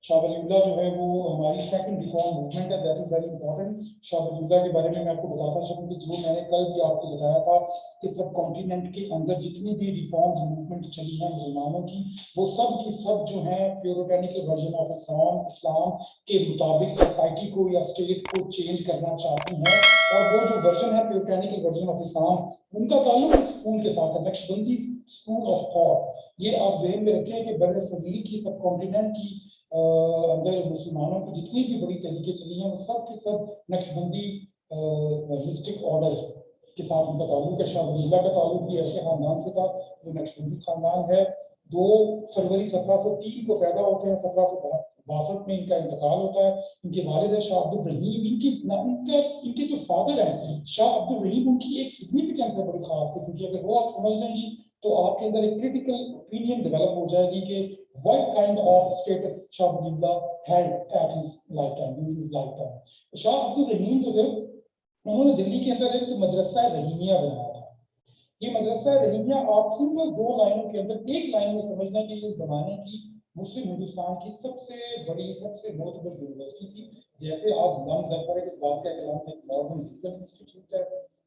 शाह वलीउल्लाह जो है वो हमारी सेकंड रिफॉर्म मूवमेंट है, that is very important. Shah Waliullah के बारे में मैं आपको बताता चलूँ कि जो मैंने कल भी आपको बताया था कि सब कॉन्टिनेंट के अंदर जितनी भी रिफॉर्म्स मूवमेंट चली है मुसलमानों की, वो सब की सब जो है प्योरिटेनिकल वर्जन ऑफ इस्लाम के मुताबिक सोसाइटी को या स्टेट को चेंज करना चाहती हैं। और वो जो वर्जन है प्योरिटेनिकल वर्जन ऑफ इस्लाम, उनका ताल्लुक इस स्कूल के साथ है, नक्शबंदी स्कूल ऑफ थॉट। ये आप जहन में रखें कि बर सगीर की सब कॉन्टिनेंट की अंदर मुसलमानों की जितनी भी बड़ी तहरीकें चली हैं वो सब की सब नक्शबंदी मिस्टिक ऑर्डर के साथ उनका ताल्लुक है। शाह वलीउल्लाह का ताल्लुक भी ऐसे खानदान से था जो नक्शबंदी खानदान है। 2 फरवरी 1703 को पैदा होते हैं, 1762 में इनका इंतकाल होता है। इनके वालिद है शाह अब्दुल रहीम। इनके जो फादर हैं शाह अब्दुल रहीम, उनकी एक सिग्निफिकेंस है बड़ी खास किस्म की। अगर वो आप समझ लेंगी तो आपके अंदर एक क्रिटिकल ओपिनियन डेवलप हो जाएगी कि what kind of status Shah Waliullah had at his lifetime, during his lifetime. Shah Abdul रहीम जो थे उन्होंने दिल्ली के अंदर एक मदरसा रहीमिया बनाया था। ये मदरसा रहीमिया आप सिंपल 2 लाइनों के अंदर, एक लाइन में समझना कि इस जमाने की मुस्लिम हिंदुस्तान की सबसे बड़ी सबसे मोतबर यूनिवर्सिटी थी। जैसे आज लम जफर है, इस बात का लम एक मॉडर्न लीगल इंस्टीट्यूट है,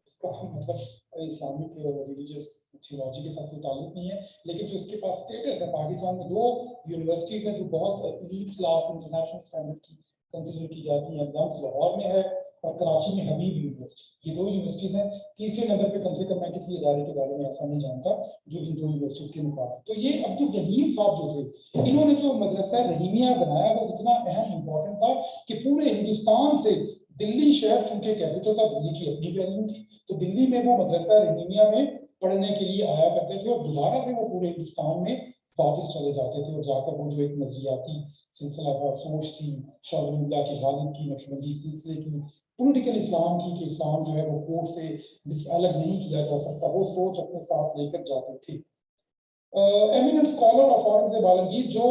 इसका मतलब इस्लामिक रिलीजियस थियोलॉजी के साथ कोई ताल्लुक नहीं है, लेकिन जो इसके पास स्टेटस है, पाकिस्तान में 2 यूनिवर्सिटीज हैं जो बहुत एलीट क्लास इंटरनेशनल स्टैंडर्ड की कंसीडर की जाती हैं। लम्स लाहौर में है और कराची में हबीब यूनिवर्सिटी। ये 2 यूनिवर्सिटीज हैं। तीसरे नंबर पे कम से कम मैं किसी इदारे के बारे में ऐसा नहीं जानता जो इन 2 यूनिवर्सिटीज के मुकाबले। तो ये अब्दुल रहीम साहब जो थे, इन्होंने जो मदरसा रहीमिया बनाया वो इतना अहम इंपॉर्टेंट था कि पूरे हिंदुस्तान से दिल्ली शहर चूंकि कैपिटल था, दिल्ली की अपनी वैल्यू थी, तो दिल्ली में वो मदरसा रहीमिया में पढ़ने के लिए आया करते थे और दोबारा से वो पूरे हिंदुस्तान में वापस चले जाते थे। और जाकर वो जो एक नजरियाती सिलसिला था, सोच थी शाह वलीउल्लाह के वालिद की, नक्शबंदी सिलसिले की, पॉलिटिकल इस्लाम की कि इस्लाम जो है वो कोर्ट से अलग नहीं किया जा सकता, वो सोच अपने साथ लेकर जाते थे। Eminent scholar of Aurangzeb Alamgir, जो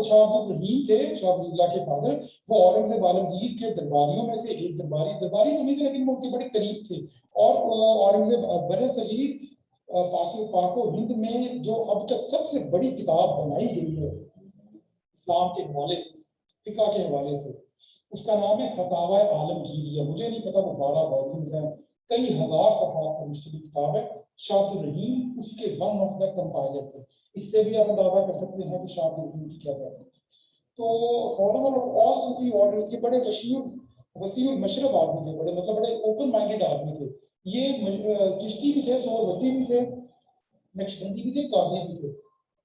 शाह अब्दुल रहीम थे, शाह वलीउल्लाह के फादर, वो औरंगजेब आलमगीर के दरबारियों में से एक दरबारी तो नहीं थे, लेकिन वो उनके बड़े करीब थे। और औरंगजेब बर सगीर पाको हिंद में जो अब तक सबसे बड़ी किताब बनाई गई है इस्लाम के हवाले से, फिका के हवाले से, उसका नाम है फतावा आलमगीरिया। मुझे नहीं पता वो 12 वॉल्यूम्स हैं, कई हजार सफ़हात पर मुश्तमिल किताब है। शाह अब्दुल रहीम उसके वन ऑफ द कंपाइलर थे। इससे भी आप अंदाजा कर सकते हैं कि शाह अब्दुल रहीम की क्या बात है। तो follower of all Sufi orders के बड़े वसीउल मशरब आदमी थे, बड़े मतलब बड़े ओपन माइंडेड आदमी थे। ये चिश्ती भी थे, सोहरवर्दी भी थे, नक्शबंदी भी थे, काजी भी थे।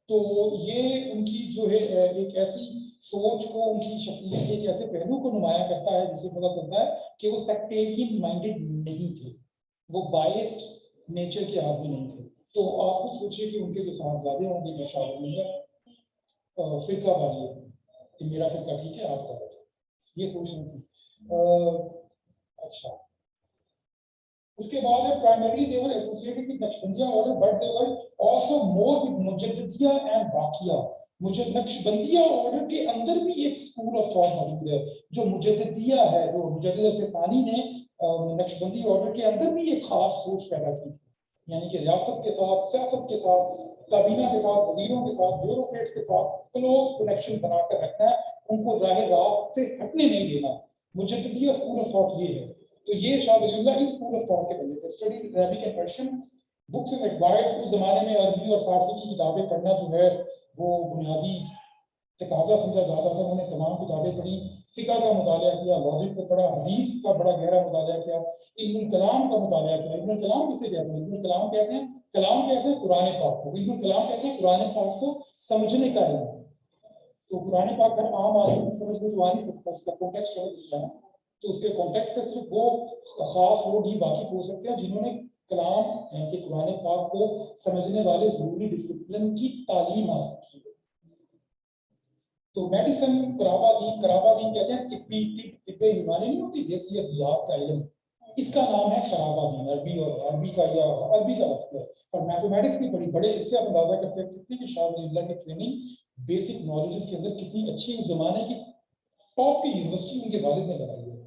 तो ये उनकी जो है एक ऐसी सोच को, उनकी शख्सियत के एक ऐसे पहलू को नुमाया करता है जिससे पता चलता है कि वो सेक्टेरियन माइंडेड नहीं थे, वो बायस्ड नेचर के आदमी नहीं थे। तो आप खुद सोचिए कि उनके जो साहबजादे होंगे जो शाह फिरका वाली है कि मेरा फिरका ठीक है आपका गलत है, ये सोचनी थी। अच्छा, उसके बाद है primarily they were associated with Naqshbandiya order but they were also more with Mujaddidiya and Baqiya. मुझे नक्शबंदिया ऑर्डर के अंदर भी एक स्कूल ऑफ थॉट मौजूद है जो मुजद्दिदिया है, जो मुजद्दिद अल-फिसानी ने नक्शबंदी ऑर्डर के अंदर भी एक खास सोच पैदा की थी, यानी कि रियासत के साथ, सियासत के साथ, काबीना के साथ, वजीरों के साथ, ब्यूरोक्रेट्स के साथ क्लोज कनेक्शन बनाकर रखना है, उनको रास्ते हटने नहीं देना। मुजद्दिदिया स्कूल ऑफ थॉट ये है। तो ये शाह वलीउल्लाह इस स्कूल ऑफ थॉट के बंदे थे। Study Arabic and Persian books and acquired. उस जमाने में अरबी और फारसी की किताबें पढ़ना जो है वो बुनियादी तकाजा समझा जाता था। उन्होंने तमाम किताबें पढ़ी, फिका का मुताला किया, लॉजिक को पढ़ा, हदीस का बड़ा गहरा मुताला किया, इल्मुल कलाम का मुताला किया। इल्मुल कलाम किसे कहते हैं? इल्मुल कलाम कहते हैं, कलाम कहते हैं कुरान पाक को। इल्मुल कलाम कहते हैं कुरान पाक को समझने का इल्म। तो कुरान पाक हर आम आदमी समझ में तो आ नहीं सकता, उसका कॉन्टेक्स्ट अलग होता है। तो उसके कॉन्टेक्स्ट से सिर्फ वो खास लोग ही वाकिफ हो सकते हैं जिन्होंने कलाम यानी कि कुरान पाक को समझने वाले जरूरी डिसिप्लिन की तालीम हासिल की है। तो मेडिसिन कराबादीन कहते हैं तिब्बे यूनानी नहीं होती जैसी रियाद का इल्म, इसका नाम है कराबादीन। अरबी का या अरबी का लफ्ज़ है। और मैथमेटिक्स भी बड़ी बड़े, इससे आप अंदाजा कर सकते हैं कि शाह वलीउल्लाह की ट्रेनिंग बेसिक नॉलेजेस के अंदर कितनी अच्छी उस जमाने की टॉप की यूनिवर्सिटी उनके वालिद ने लगाई है,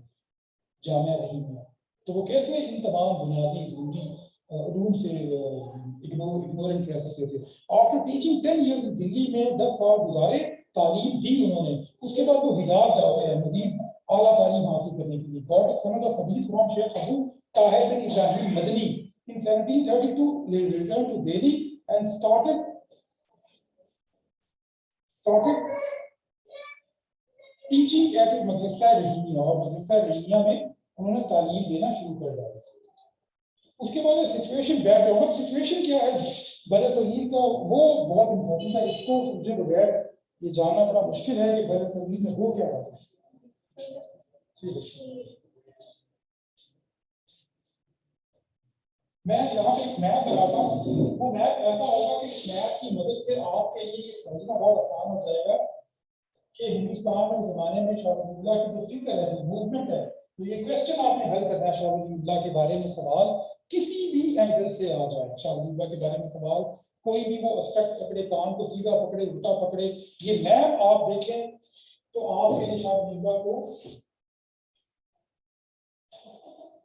जामिया रहीमिया। तो वो कैसे इन तमाम बुनियादी जरूरी रूम से इग्नोरेंट रह सकते थे। आफ्टर टीचिंग 10 years इन दिल्ली में 10 साल गुजारे तालीम दी उन्होंने, उसके बाद वो हिजाज जाते हैं मजीद आला तालीम हासिल करने के लिए। गॉट अ सनद ऑफ हदीस from Sheikh Abu Tahir bin Ibrahim Madani in 1732 they returned to Delhi and started teaching at his मदरसा रहीमिया, और मदरसा रहीमिया में उन्होंने तालीम देना शुरू कर दिया। उसके बाद सिचुएशन बैकग्राउंड, अब सिचुएशन क्या है बरे सगीर का, वो बहुत इंपॉर्टेंट है, इसको समझे बगैर ये जानना बड़ा मुश्किल है कि बरे सगीर में हो क्या रहा है। मैं यहाँ पे एक मैथ लगाता हूँ, वो मैथ ऐसा होगा कि मैथ की मदद से आपके लिए समझना बहुत आसान हो जाएगा कि हिंदुस्तान में ज़माने में शाह वली अल्लाह की जो फिक्र है, जो मूवमेंट है, तो ये क्वेश्चन आपने हल करना है। शाह वली अल्लाह के बारे में सवाल किसी भी एंगल से आ जाए, शाह वली अल्लाह के बारे में सवाल कोई भी वो एस्पेक्ट पकड़े, कान को सीधा पकड़े, उल्टा पकड़े, ये मैप आप देखें तो आपके लिए शाह वली अल्लाह को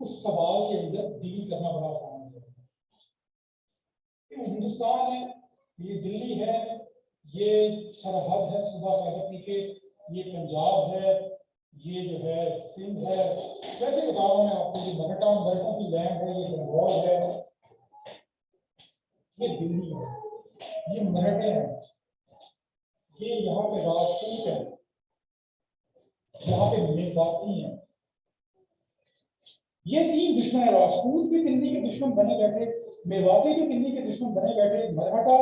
उस सवाल के अंदर डील करना बड़ा आसान हो जाएगा। हिंदुस्तान है, ये दिल्ली है, ये सरहद है सूबा खैबर के, ये पंजाब है, ये जो है सिंध है, वैसे बता रहा हूँ मैं आपको, ये मराठों की लैंड है, ये बंगाल है, ये दिल्ली है, ये मराठे हैं, ये यहाँ पे राजपूत है, यहाँ पे मेजाती है। ये तीन दुश्मन है, राजपूत भी दिल्ली के दुश्मन बने बैठे, मेवाती भी दिल्ली के दुश्मन बने बैठे, मराठा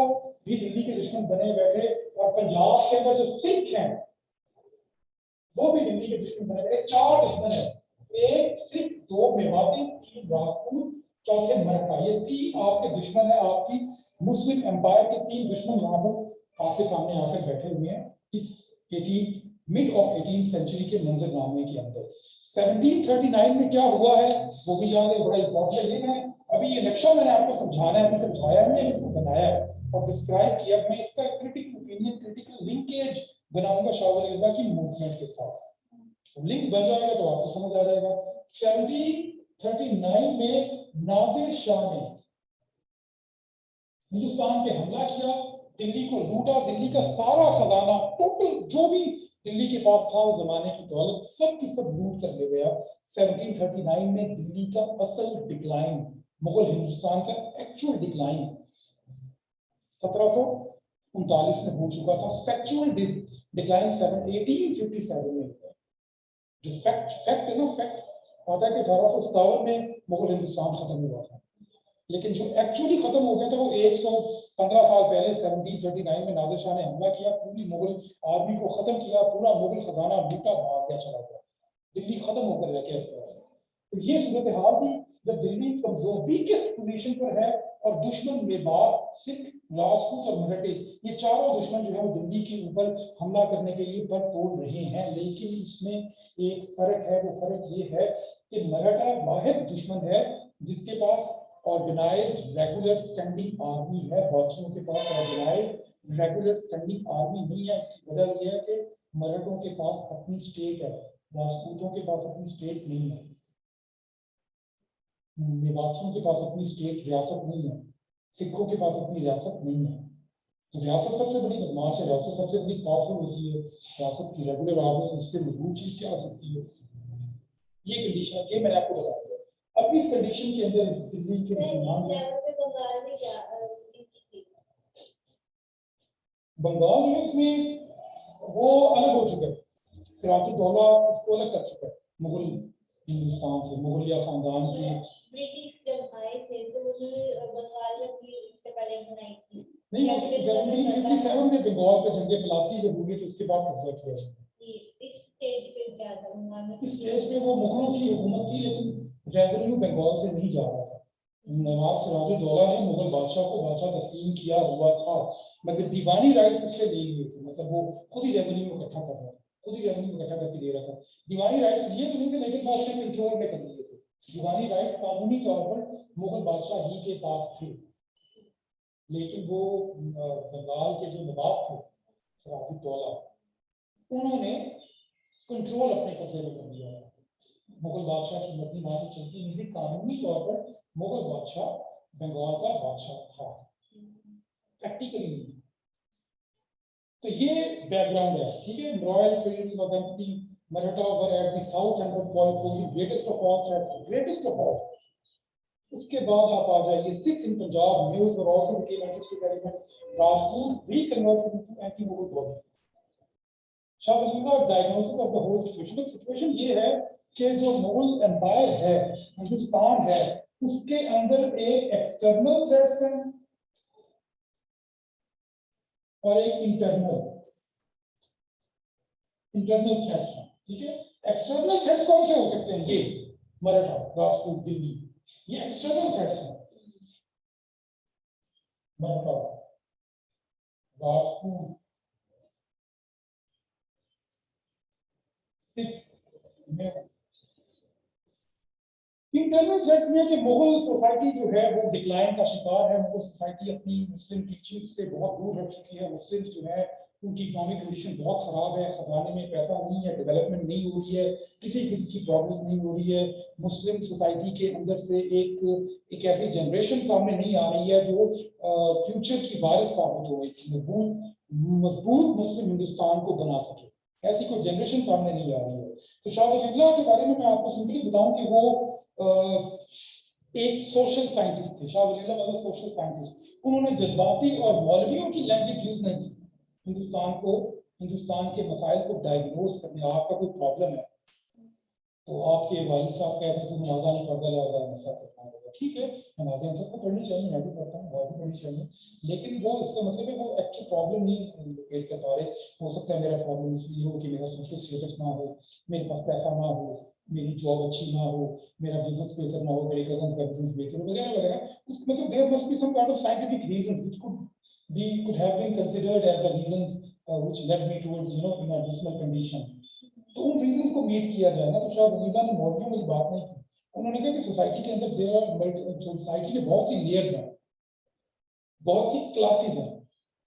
भी दिल्ली के दुश्मन बने बैठे, और पंजाब के अंदर जो सिख हैं वो भी दिल्ली के दुश्मन बने बैठे। चार दुश्मन है, एक सिख, दो मेवाती, तीन राजपूत, चौथे मराठा। ये तीन आपके दुश्मन है, आपकी मुस्लिम एम्पायर के तीन दुश्मन यहाँ पर आपके सामने आकर बैठे हुए हैं इस 18 मिड ऑफ 18th सेंचुरी के मंजरनामे के अंदर। 1739 में क्या हुआ है वो भी याद है, बड़ा इंपॉर्टेंट है। अभी ये नक्शा मैंने आपको समझाना है, अभी समझाया हमने, इसको बनाया है और डिस्क्राइब किया। मैं इसका क्रिटिकल ओपिनियन, क्रिटिकल लिंकेज बनाऊंगा शाह वली अल्लाह की मूवमेंट के साथ। लिंक बन जाएगा तो आपको समझ आ जाएगा। 1739 में नादिर शाह ने हिंदुस्तान पे हमला किया, दिल्ली को लूटा, दिल्ली का सारा खजाना, टोटल जो भी दिल्ली के पास था उस जमाने की दौलत, सब की सब लूट कर ले गया। 1739 में दिल्ली का असल डिक्लाइन, मुगल हिंदुस्तान का एक्चुअल डिक्लाइन 1739 में हो चुका था। फैक्चुअल डिक्लाइन 1857 में हुआ। जो फैक्ट है ना, फैक्ट आता है कि 1857 में मुगल हिंदुस्तान खत्म हुआ था, लेकिन जो एक्चुअली खत्म हो गया था वो 115 साल पहले 1739 में नादिर शाह ने हमला किया, पूरी मुगल आर्मी को खत्म किया, पूरा मुगल खजाना लूटा, भाग गया, चला गया, दिल्ली खत्म होकर रह गया एक तरह से। तो ये सूरत हाल थी जब दिल्ली कमजोर वीकेस्ट पोजीशन पर है और दुश्मन मेवात, सिख, राजपूत और मराठे, ये चारों दुश्मन जो है वो दिल्ली के ऊपर हमला करने के लिए पर तोड़ रहे हैं। लेकिन इसमें एक फर्क है, वो फर्क ये है कि मराठा वाहिद दुश्मन है जिसके पास ऑर्गेनाइज्ड रेगुलर स्टैंडिंग आर्मी है, बाकियों के पास ऑर्गेनाइज्ड रेगुलर स्टैंडिंग आर्मी नहीं है। इसकी वजह यह है कि मराठों के पास अपनी स्टेट है, राजपूतों के पास अपनी स्टेट नहीं है, मेवातियों के पास अपनी स्टेट रियासत नहीं है, सिखों के पास अपनी रियासत नहीं है। तो रियासत सबसे बड़ी बदमाश है, रियासत सबसे बड़ी पावरफुल होती है, रियासत की रेगुलर आर्मी, उससे मजबूत चीज क्या हो सकती है। ये कंडीशन, ये मैंने आपको बताया। अब इस कंडीशन के अंदर दिल्ली के मुसलमान बंगाल में उसमें वो अलग हो चुका है, सिराजुद्दौला इसको अलग कर चुका है मुगल हिंदुस्तान से, मुगलिया खानदान की। ब्रिटिश जब आए थे तो बंगाल में भी इससे पहले बनाई थी नहीं, 1757 में बंगाल पे जंगे प्लासी जब हुई तो उसके बाद कब्जा किया। इस स्टेज पे क्या था, इस स्टेज पे वो मुगलों की हुकूमत थी, लेकिन रेवेन्यू बंगाल से नहीं जा रहा था। नवाब सिराजुद्दौला ने मुगल बादशाह को बादशाह तस्लीम किया हुआ था, मगर दीवानी राइट्स उससे ले लिए थे, मतलब वो खुद ही रेवेन्यू इकट्ठा कर रहा था, खुद ही रेवेन्यू इकट्ठा करके दे रहा था। दीवानी राइट्स लिए तो नहीं थे, लेकिन वो अपने कंट्रोल में कर लिए थे। दीवानी राइट्स कानूनी तौर पर मुगल बादशाह ही के पास थे, लेकिन वो बंगाल के जो नवाब थे सिराजुद्दौला, उन्होंने कंट्रोल अपने कब्जे में कर लिया था। मुगल बादशाह की मर्जी वहां की चलती नहीं थी, कानूनी तौर पर मुगल बादशाह बंगाल का बादशाह था, प्रैक्टिकली नहीं था। तो ये बैकग्राउंड है, ठीक है। Royal field was empty, Maratha were at the south and point greatest of all threat, greatest of all. उसके बाद आप आ जाइए 6 इन पंजाब न्यूज़ और also became interested element Rajput reconverted into anti Mughal body. Shah Wali Allah diagnosis of the whole situation. Situation ये है कि जो मुगल एम्पायर है, हिंदुस्तान है, उसके अंदर एक एक्सटर्नल थ्रेट्स हैं और एक इंटरनल थ्रेट्स हैं, ठीक है। एक्सटर्नल थ्रेट्स कौन से हो सकते हैं? ये मराठा, राजपूत, दिल्ली, ये एक्सटर्नल थ्रेट्स हैं। मराठा, राजपूत, इंटरनल थ्रेट्स में कि मुगल सोसाइटी जो है वो डिक्लाइन का शिकार है। मुगल सोसाइटी अपनी मुस्लिम टीचिंग्स से बहुत दूर हट चुकी है। मुस्लिम जो है उनकी इकोनॉमिक कंडीशन बहुत खराब है, खजाने में पैसा नहीं है, डेवलपमेंट नहीं हो रही है, किसी किसी की प्रोग्रेस नहीं हो रही है। मुस्लिम सोसाइटी के अंदर से एक ऐसी जनरेशन सामने नहीं आ रही है जो फ्यूचर की वारिस साबित हो, एक मजबूत मुस्लिम हिंदुस्तान को बना सके। ऐसी कोई जनरेशन सामने नहीं आ रही है। तो शाह वली अल्लाह के बारे में मैं आपको सिंपली बताऊं कि वो एक सोशल साइंटिस्ट थे। शाह वली अल्लाह वाज अ सोशल साइंटिस्ट। उन्होंने जज्बाती और मौलवियों की लैंग्वेज यूज नहीं की हिंदुस्तान के मसाइल को डायग्नोज करने। आपका कोई प्रॉब्लम है तो आपके वालिद साहब कहते हैं तुम नमाज़ा नहीं पढ़ता, लिहाजा मसला करना होगा, ठीक है। नमाज़ें हम सबको पढ़नी चाहिए, मैं भी पढ़ता हूँ, बहुत भी पढ़नी चाहिए, लेकिन वो इसका मतलब है वो एक्चुअल प्रॉब्लम नहीं लोकेट कर पा रहे। हो सकता है मेरा प्रॉब्लम इसलिए हो कि मेरा सोशल स्टेटस ना हो, मेरे पास पैसा ना हो, मेरी जॉब अच्छी ना हो, मेरा बिजनेस बेहतर ना हो, मेरे कजन्स का बिजनेस बेहतर हो, वगैरह वगैरह। उसका मतलब there must be some kind of scientific reasons which could have been considered as the reasons which led me towards in a dismal condition। तो उन रीजंस को मीट किया जाए ना। तो शायद वलीला ने मौलवियों वाली बात नहीं की। उन्होंने कहा कि सोसाइटी के अंदर सोसाइटी में बहुत सी लेयर्स हैं, बहुत सी क्लासेस हैं।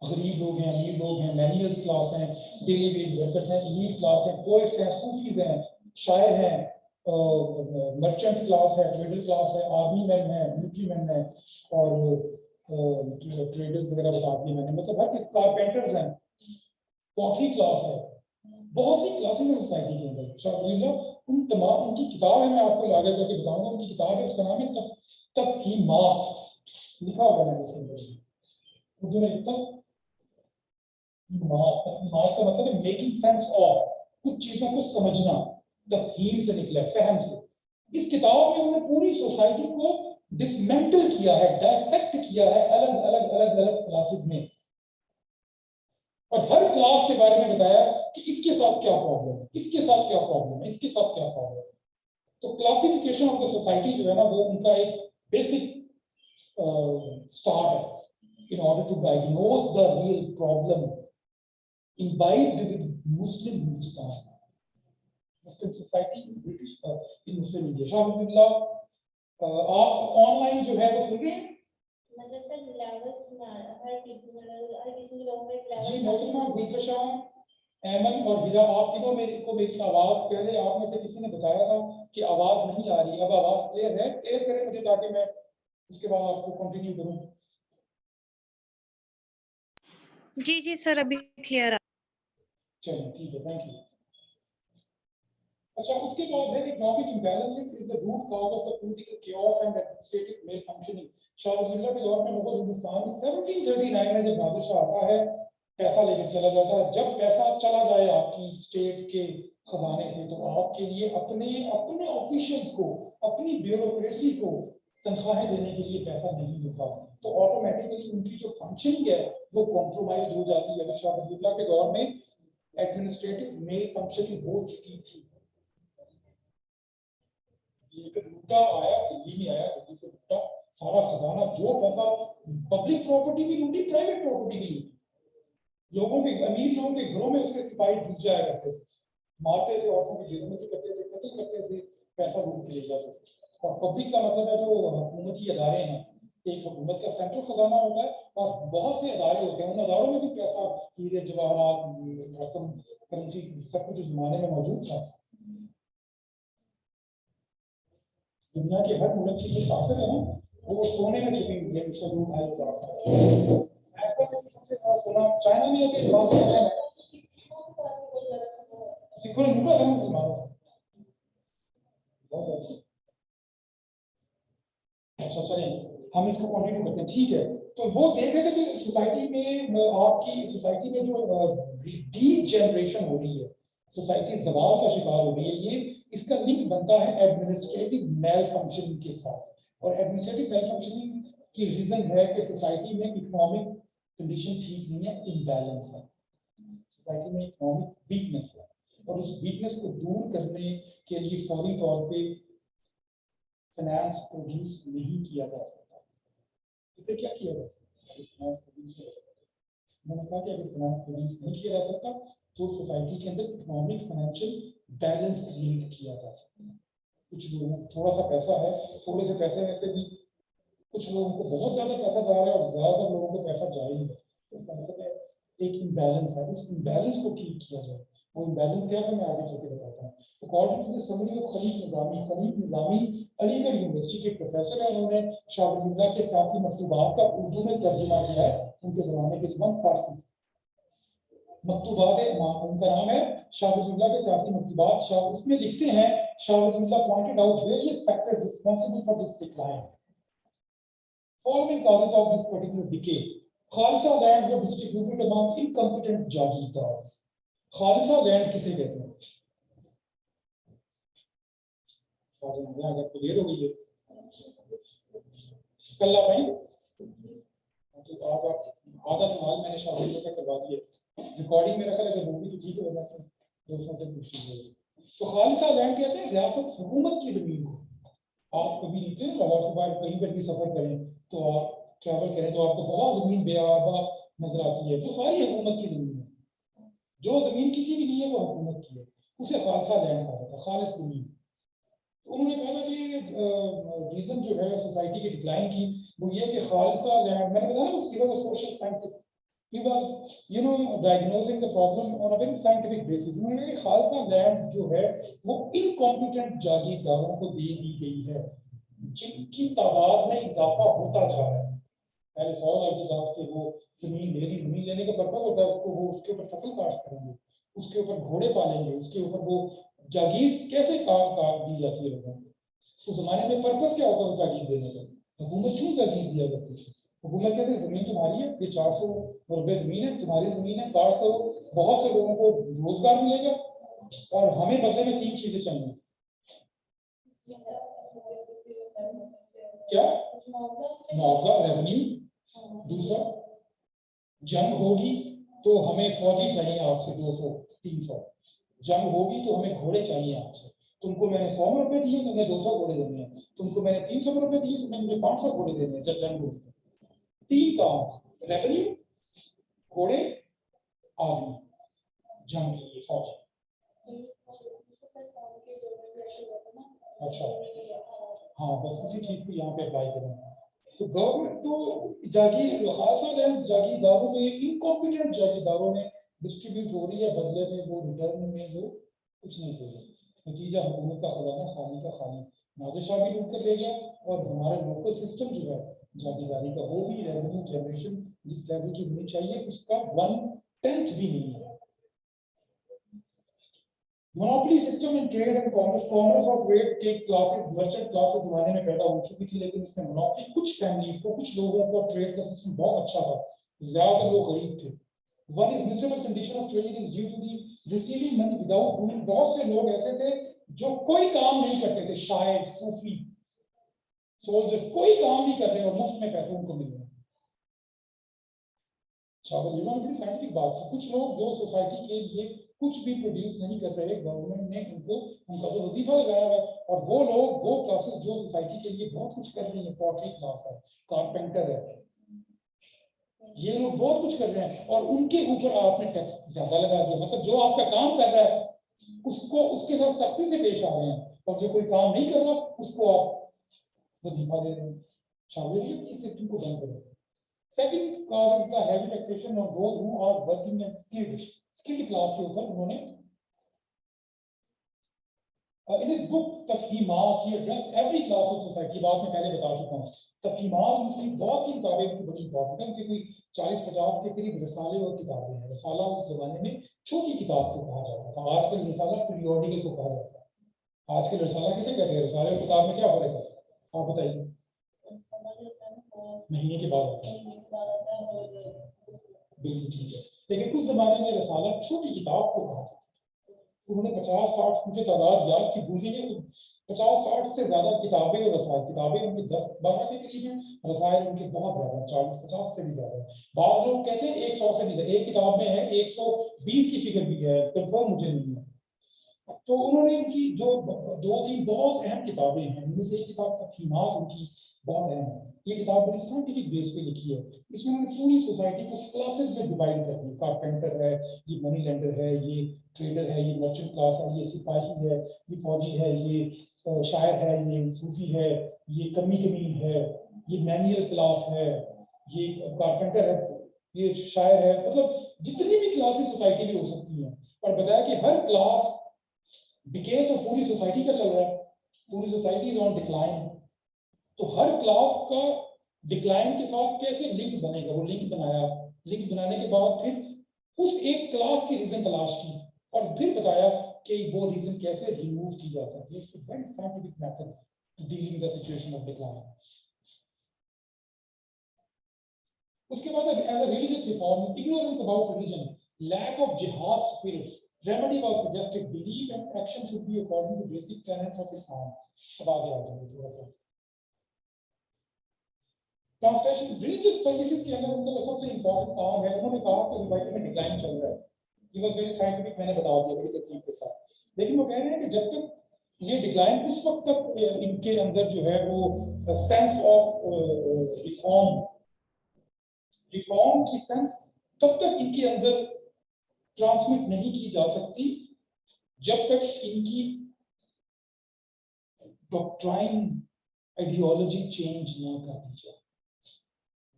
गरीब लोग हैं, अमीर लोग हैं, मैनुअल्स क्लास हैं, डेली वेज वर्कर्स हैं, एलीट क्लास है, पोएट्स हैं, सूफीज हैं, शायर हैं, मर्चेंट क्लास है, ट्रेडर क्लास है, आर्मी मैन है, मिलिट्री मैन है, और ट्रेडर्स वगैरह बता दिए मैंने। मतलब हर किस कारपेंटर्स हैं, पॉटरी क्लास है, बहुत सी क्लासेस हैं सोसाइटी के अंदर। शाह उन तमाम उनकी किताब है, मैं आपको आगे जाके बताऊंगा। उनकी किताब है, उसका नाम है तफहीमात, लिखा हुआ है उर्दू में। तफहीमात का मतलब है मेकिंग सेंस ऑफ, कुछ चीजों को समझना। तफहीम से निकला है, फहम से। इस किताब में उन्होंने पूरी सोसाइटी को डिसमेंटल किया है, डायसेक्ट किया है अलग अलग क्लासेस में, और हर क्लास के बारे में बताया कि इसके साथ क्या प्रॉब्लम है, इसके साथ क्या प्रॉब्लम है, इसके साथ क्या प्रॉब्लम है। तो क्लासिफिकेशन ऑफ द सोसाइटी जो है ना, वो उनका एक बेसिक स्टार्ट है in order to diagnose the real problem imbibed with Muslim Hindustan, Muslim society in British in Muslim India। Shah आप ऑनलाइन जो है वो सुन रहे हैं? मतलब सर लेवल्स ना हर किसी लोगों में लेवल। जी मोहतरमा गुलफशा, एमन और हिरा, आप तीनों मेरी आवाज, पहले आप में से किसी ने बताया था कि आवाज नहीं आ रही। अब आवाज क्लियर है? क्लियर करें मुझे ताकि मैं उसके बाद आपको कंटिन्यू करूं। जी जी सर, अभी क्लियर। चलिए ठीक है, थैंक यू। अच्छा, उसके बाद है economic imbalances is the root cause of the political chaos and administrative malfunctioning. Shah Wali Allah के दौर में मुगल हिंदुस्तान में 1739 में जब नादिर शाह आता है, पैसा लेकर चला जाता है। जब पैसा चला जाए आपकी स्टेट के खजाने से, तो आपके लिए अपने अपने ऑफिशियल्स को, अपनी ब्यूरोक्रेसी को तनख्वाहें देने के लिए पैसा नहीं होता, तो ऑटोमेटिकली उनकी जो फंक्शनिंग है वो कॉम्प्रोमाइज हो जाती है। शाह वली अल्लाह के दौर में एडमिनिस्ट्रेटिव मेल फंक्शनिंग हो चुकी थी। लूटा आया, दिल्ली में आया, दिल्ली को लूटा सारा खजाना, जो पैसा, पब्लिक प्रॉपर्टी भी लूटी, प्राइवेट प्रॉपर्टी भी लूटी। लोगों के, अमीर लोगों के घरों में उसके सिपाही घुस जाया करते थे, मारते थे, औरतों की बेइज्जती करते थे, कत्ल करते थे, पैसा लूट के ले जाते थे। और पब्लिक का मतलब है जो हुकूमती अदारे हैं। एक हुकूमत का सेंट्रल खजाना होता है और बहुत से अदारे होते हैं, उन अदारों में भी पैसा, हीरे जवाहरात, रकम, करेंसी, सब कुछ उस जमाने में मौजूद था। दुनिया के हर मुल्क की जो ताकत है ना, वो सोने में छुपी हुई है। सुना चाइना में अभी सिखों ने लूटा था मुसलमानों से। अच्छा चलें हम इसको कंटिन्यू करते हैं, ठीक है। तो वो देख रहे थे कि सोसाइटी में आपकी सोसाइटी में जो डी जनरेशन हो रही है, सोसाइटी जवाल का शिकार हो रही है, ये इसका लिंक बनता है एडमिनिस्ट्रेटिव मेल फंक्शनिंग के साथ। और एडमिनिस्ट्रेटिव मेल फंक्शनिंग की रीजन है कि सोसाइटी में इकोनॉमिक कंडीशन ठीक नहीं है, इम्बैलेंस है, सोसाइटी में इकोनॉमिक वीकनेस है, और उस वीकनेस को दूर करने के लिए फौरी तौर पे फाइनेंस प्रोड्यूस नहीं किया जा सकता। तो फिर क्या किया जा सकता है? फाइनेंस प्रोड्यूस किया जा सकता है। मैंने कहा कि अगर फाइनेंस प्रोड्यूस नहीं किया जा सकता तो सोसाइटी के अंदर इकोनॉमिक फाइनेंशियल बैलेंस क्रिएट किया जा सकता है। कुछ लोगों को थोड़ा सा पैसा है, थोड़े से पैसे में से भी कुछ लोगों को बहुत ज्यादा पैसा जा रहा है और ज्यादातर लोगों को पैसा जा ही नहीं है। इसका मतलब है एक इम्बैलेंस है, उस इम्बैलेंस को ठीक किया जाए। वो इम्बैलेंस क्या था मैं आगे चल के बताता हूँ। According to the summary of Khaliq Nizami Aligarh university के प्रोफेसर है, उन्होंने शाह वलीउल्लाह के सियासी मकतूबात का उर्दू में तर्जुमा किया है। उनके जमाने की जुबान फारसी मकतूबात है, उनका नाम है शाह वलीउल्लाह के सियासी मकतूबात। शाह उसमें लिखते हैं, Shah Waliullah pointed out various factors responsible for this decline. Following causes of this particular decay: khalsa land were distributed among incompetent jagirdar. Khalsa land किसे कहते हैं? क्लियर हो गई है? कल आप आएंगे तो आज आप आधा सवाल मैंने शादी का करवा दिया, रिकॉर्डिंग में रखा, अगर वो भी तो ठीक हो जाता है, दोस्तों से पूछ लीजिए। तो खालसा लैंड कहते हैं रियासत हुकूमत की जमीन को। आप कभी निकले लाहौर से बाहर कहीं पर भी सफर करें तो आप ट्रैवल करें तो आपको बहुत जमीन बेआबा नजर आती है, तो सारी हुकूमत की जमीन है। जो जमीन किसी की नहीं है वो हुकूमत की है, उसे खालसा लैंड कहा जाता है, खालिस जमीन। तो उन्होंने कहा था कि रीजन जो है सोसाइटी के डिक्लाइन की वो ये कि खालसा लैंड, मैंने बताया ना उसकी वजह social scientist, he was diagnosing the problem on a very scientific basis। उन्होंने कहा खालसा लैंड्स जो है वो इनकॉम्पिटेंट जागीरदारों को दे दी गई है जिनकी तादाद में इजाफा होता जा रहा है। पहले 100 जागीरदार थे, वो जमीन ले ली, जमीन लेने का पर्पस होता है उसको, वो उसके ऊपर फसल काश्त करेंगे, उसके ऊपर घोड़े पालेंगे, उसके ऊपर वो जागीर कैसे काट दी जाती है लोगों को। उस जमाने में पर्पस क्या होता है जागीर देने का? हुकूमत क्यों जागीर दिया करती थी? हुकूमत कहते जमीन तुम्हारी है, ये 400 रुपए जमीन है, तुम्हारी जमीन है, काश्त करो, बहुत से लोगों को रोजगार मिलेगा और हमें बदले में 3 चीजें चाहिए। क्या? मुआवजा, रेवेन्यू, दूसरा जंग होगी तो हमें फौजी चाहिए आपसे 200-300, जंग होगी तो हमें घोड़े चाहिए आपसे। तुमको मैंने 100 रुपए दिए, तुम्हें 200 घोड़े देने हैं, तुमको मैंने 300 रुपए दिए, तुम्हें मुझे 500 घोड़े देने हैं। जब जंग होगी 3 काम, रेवेन्यू, घोड़े, आदमी, जंग के लिए फौजी। अच्छा हाँ, बस उसी चीज को यहाँ पे अप्लाई करेंगे। तो गवर्नमेंट तो जागीर खालसा लैंड्स जागीरदारों में, इनकॉम्पिटेंट जागीरदारों में डिस्ट्रीब्यूट हो रही है, बदले में वो रिटर्न में वो कुछ नहीं दे रही। नतीजा हुकूमत का खजाना खाली का खाली। नादिर शाह भी लूट कर ले गया और हमारा लोकल सिस्टम जो है जागीरदारी का, वो भी रेवेन्यू जनरेशन जिस लेवल की होनी चाहिए उसका 1/10 भी नहीं है। Monopoly system in trade and commerce और ट्रेड के क्लासेस, मर्चेंट क्लासेस जमाने में पैदा हो चुकी थी, लेकिन इसमें मोनोपोली कुछ फैमिलीज को, कुछ लोगों को ट्रेड का सिस्टम बहुत अच्छा था, ज्यादातर लोग गरीब थे। One is miserable condition of trade is due to the receiving money without doing. बहुत से लोग ऐसे थे जो कोई काम नहीं करते थे, शायर, सूफी, सोल्जर्स, कोई काम नहीं कर रहे और मुफ्त में पैसे उनको मिल रहे। बड़ी साइंटिफिक बात है। कुछ लोग जो सोसाइटी के लिए कुछ भी प्रोड्यूस नहीं कर रहे, गवर्नमेंट ने उनको उनका जो वजीफा लगाया है, और वो लोग, वो क्लासेस जो सोसाइटी के लिए बहुत कुछ कर रही है, पॉटरी क्लास है, कारपेंटर है, ये लोग बहुत कुछ कर रहे हैं और उनके ऊपर आपने टैक्स ज्यादा लगा दिया। मतलब जो आपका काम कर रहा है उसको, उसके साथ सख्ती से पेश आ रहे हैं, और जो कोई काम नहीं कर रहा उसको आप वजीफा दे रहे हैं। शामिल इस सिस्टम को बंद करें। Second cause is the heavy taxation on those who are working and skilled class के ऊपर उन्होंने In his book तफहीमात, he addressed every class of society. बात मैं पहले बता चुका हूँ. तफहीमात उनकी बहुत सी किताबें उनकी बड़ी इंपॉर्टेंट है, उनकी कोई 40-50 के करीब रसाले और किताबें हैं. रसाला उस जमाने में छोटी किताब को कहा जाता था. आजकल रसाला पीरियोडिकल को कहा जाता है. आजकल रसाला किसे कहते हैं? रसाले और किताब में क्या फर्क है? आप बताइए. महीने के बाद होता है. बिल्कुल ठीक है. लेकिन उस जमाने में रसाला छोटी किताब को कहा जाता था. उन्होंने 50-60, मुझे तादाद याद थी, भूल गई, 50-60 से ज्यादा किताबें और रसायल. किताबें उनकी 10-12 के करीब हैं, रसायल उनके बहुत ज्यादा, 40-50 से भी ज्यादा है. बाज लोग कहते हैं 100 से भी ज्यादा. एक किताब में है 120 की फिगर भी है, कंफर्म मुझे नहीं है. तो उन्होंने इनकी जो 2-3 बहुत अहम किताबें हैं, इनमें से एक किताब तफहीमात उनकी बहुत अहम है. ये किताब बड़ी साइंटिफिक बेस पे लिखी है. इसमें उन्होंने पूरी सोसाइटी को क्लासेस में डिवाइड कर दिया. कारपेंटर है, ये मनी लेंडर है, ये ट्रेडर है, ये मर्चेंट क्लास है, ये सिपाही है, ये फौजी है, ये शायर है, ये सूफी है, ये कमी कमीन है, ये मैनुअल क्लास है, ये कारपेंटर है, ये शायर है. मतलब जितनी भी क्लासेस सोसाइटी में हो सकती हैं. और बताया कि हर क्लास डिके तो पूरी सोसाइटी का चल रहा है, पूरी सोसाइटी इज ऑन डिक्लाइन. तो हर क्लास का डिक्लाइन के साथ कैसे लिंक बनेगा, वो लिंक बनाया. लिंक बनाने के बाद फिर उस एक क्लास की रीजन तलाश की और फिर बताया कि वो रीजन कैसे रिमूव की जा सकती है. It's a very scientific method to dealing the situation of decline. उसके बाद as a religious reform, ignorance about religion, lack of jihad spirit, remedy was suggested. Belief and action should be according to basic tenets of Islam. अब आगे आ जाएंगे थोड़ा सा. Translation religious services के अंदर उनका सबसे इंपॉर्टेंट काम है. उन्होंने कहा कि सोसाइटी में डिक्लाइन चल रहा है. ये वाज वेरी साइंटिफिक, मैंने बता दिया बड़ी तरतीब के साथ. लेकिन वो कह रहे हैं कि जब तक ये डिक्लाइन, उस वक्त तक इनके अंदर जो है वो सेंस ऑफ रिफॉर्म की सेंस तब तक इनके अंदर ट्रांसमिट नहीं की जा सकती जब तक इनकी डॉक्ट्राइन आइडियोलॉजी चेंज ना कर दी जाए.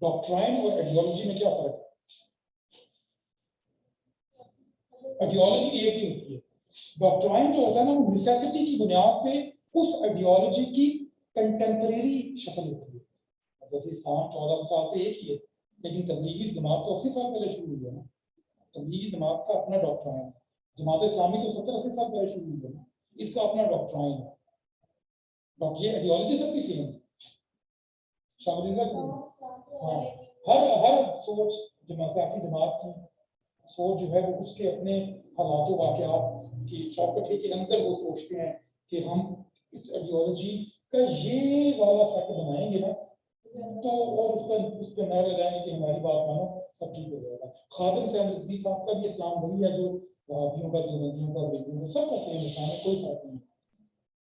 डॉक्ट्राइन और आइडियोलॉजी में क्या फर्क है? आइडियोलॉजी एक ही होती है. डॉक्ट्राइन जो होता है ना, वो नेसेसिटी की बुनियाद पे उस आइडियोलॉजी की कंटेम्परेरी शक्ल होती है. जैसे इस्लाम 1400 साल से एक ही है, लेकिन तबलीगी जमात तो 80 साल पहले शुरू हुई है ना. तबलीगी जमात का अपना डॉक्ट्राइन है. जमात इस्लामी तो 70-80 साल पहले शुरू हुई है ना, इसका अपना डॉक्ट्राइन है. ये आइडियोलॉजी सबकी सेम है. शामिल है. हाँ, हर सोच सियासी जमात की सोच जो है वो उसके अपने हालातों वाक़यात की चौकट के अंदर वो सोचते हैं कि हम इस आइडियोलॉजी का ये वाला सेट बनाएंगे ना, तो और उस पर नारा लगाएंगे कि हमारी बात मानो, सब ठीक हो जाएगा. खादिम हुसैन रिजवी साहब का भी इस्लाम वही है जो वहाबियों का, देवबंदियों का, बेगुओं का, सबका सेम इस्लाम है. कोई फर्क नहीं है,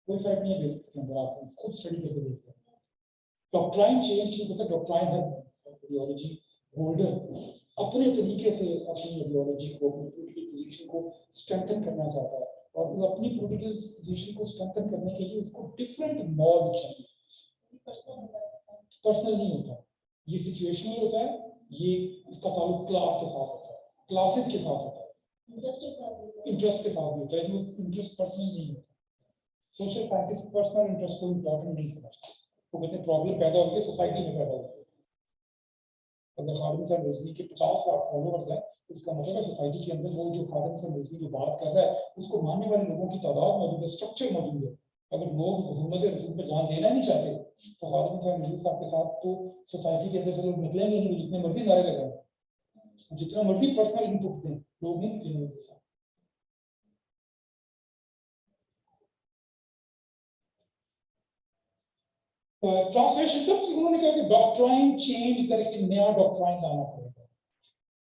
कोई फर्क नहीं है बेसिक्स के अंदर. आप खुद स्टडी करके देखते हैं. डॉक्ट्राइन चेंज की मतलब डॉक्ट्राइन है आइडियोलॉजी होल्डर अपने तरीके से अपनी आइडियोलॉजी को, अपनी पॉलिटिकल पोजीशन को स्ट्रेंथन करना चाहता है. और वो अपनी पॉलिटिकल पोजीशन को स्ट्रेंथन करने के लिए उसको डिफरेंट मोड चाहिए. पर्सनल नहीं होता, ये सिचुएशनल होता है. ये इसका ताल्लुक क्लास के साथ होता है, क्लासेस के साथ होता है, इंटरेस्ट के साथ भी होता है. इंटरेस्ट पर्सनल नहीं होता. सोशल साइंटिस्ट पर्सनल इंटरेस्ट को इम्पोर्टेंट नहीं समझते. वो कहते हैं प्रॉब्लम पैदा होगी सोसाइटी में पैदा होगी. अगर खादिम हुसैन रिजवी के 50 लाख फॉलोअर्स हैं, उसका मतलब है सोसाइटी के अंदर वो जो खादिम हुसैन रिजवी जो बात कर रहा है उसको मानने वाले लोगों की तादाद मौजूद है, स्ट्रक्चर मौजूद है. अगर लोग हुकूमत रसूल पर जान देना नहीं चाहते तो खादिम हुसैन रिजवी साहब के साथ तो सोसाइटी के अंदर से लोग निकलेंगे नहीं. जितने मर्जी नारे लगाएं, जितना मर्जी पर्सनल इनपुट दें, लोग नहीं निकलेंगे उनके साथ. ट्रांसलेशन सब उन्होंने कहा कि डॉक्ट्राइन चेंज करके नया डॉक्ट्राइन लाना पड़ेगा.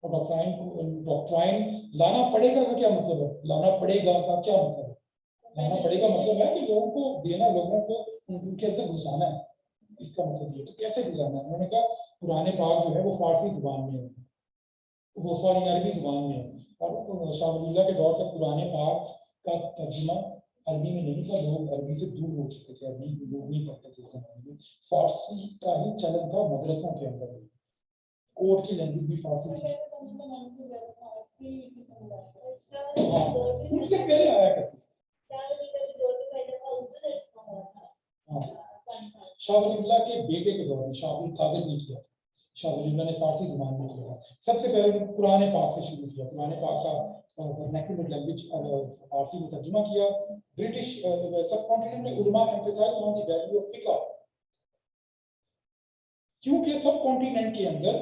और डॉक्ट्राइन लाना पड़ेगा का क्या मतलब है? लाना पड़ेगा का क्या मतलब है? लाना पड़ेगा मतलब है कि लोगों को देना, लोगों को उनके अंदर घुसाना है. इसका मतलब ये. तो कैसे घुसाना है? उन्होंने कहा पुराने पाक जो है वो फारसी जुबान में है, वो सॉरी अरबी जुबान में है. और शाह वलीउल्लाह के दौर तक पुराने पाक का तर्जुमा अरबी में नहीं था. लोग अरबी से दूर हो चुके थे, अरबी लोग नहीं पढ़ते थे उस जमाने में. फारसी का ही चलन था मदरसों के अंदर. कोर्ट की लैंग्वेज भी फारसी थी. हाँ, उनसे पहले आया करती थी. शाह वलीउल्लाह के बेटे के दौर में शाह अब्दुल कादिर ने किया था। शाह वलीउल्लाह ने फारसी जुबान में किया था। सबसे पहले कुरान पाक से शुरू किया, कुरान पाक का वर्नाक्युलर लैंग्वेज फारसी में तर्जुमा किया। ब्रिटिश सब कॉन्टिनेंट में उलमा emphasise on the value of फिक्र, क्योंकि सब कॉन्टिनेंट के अंदर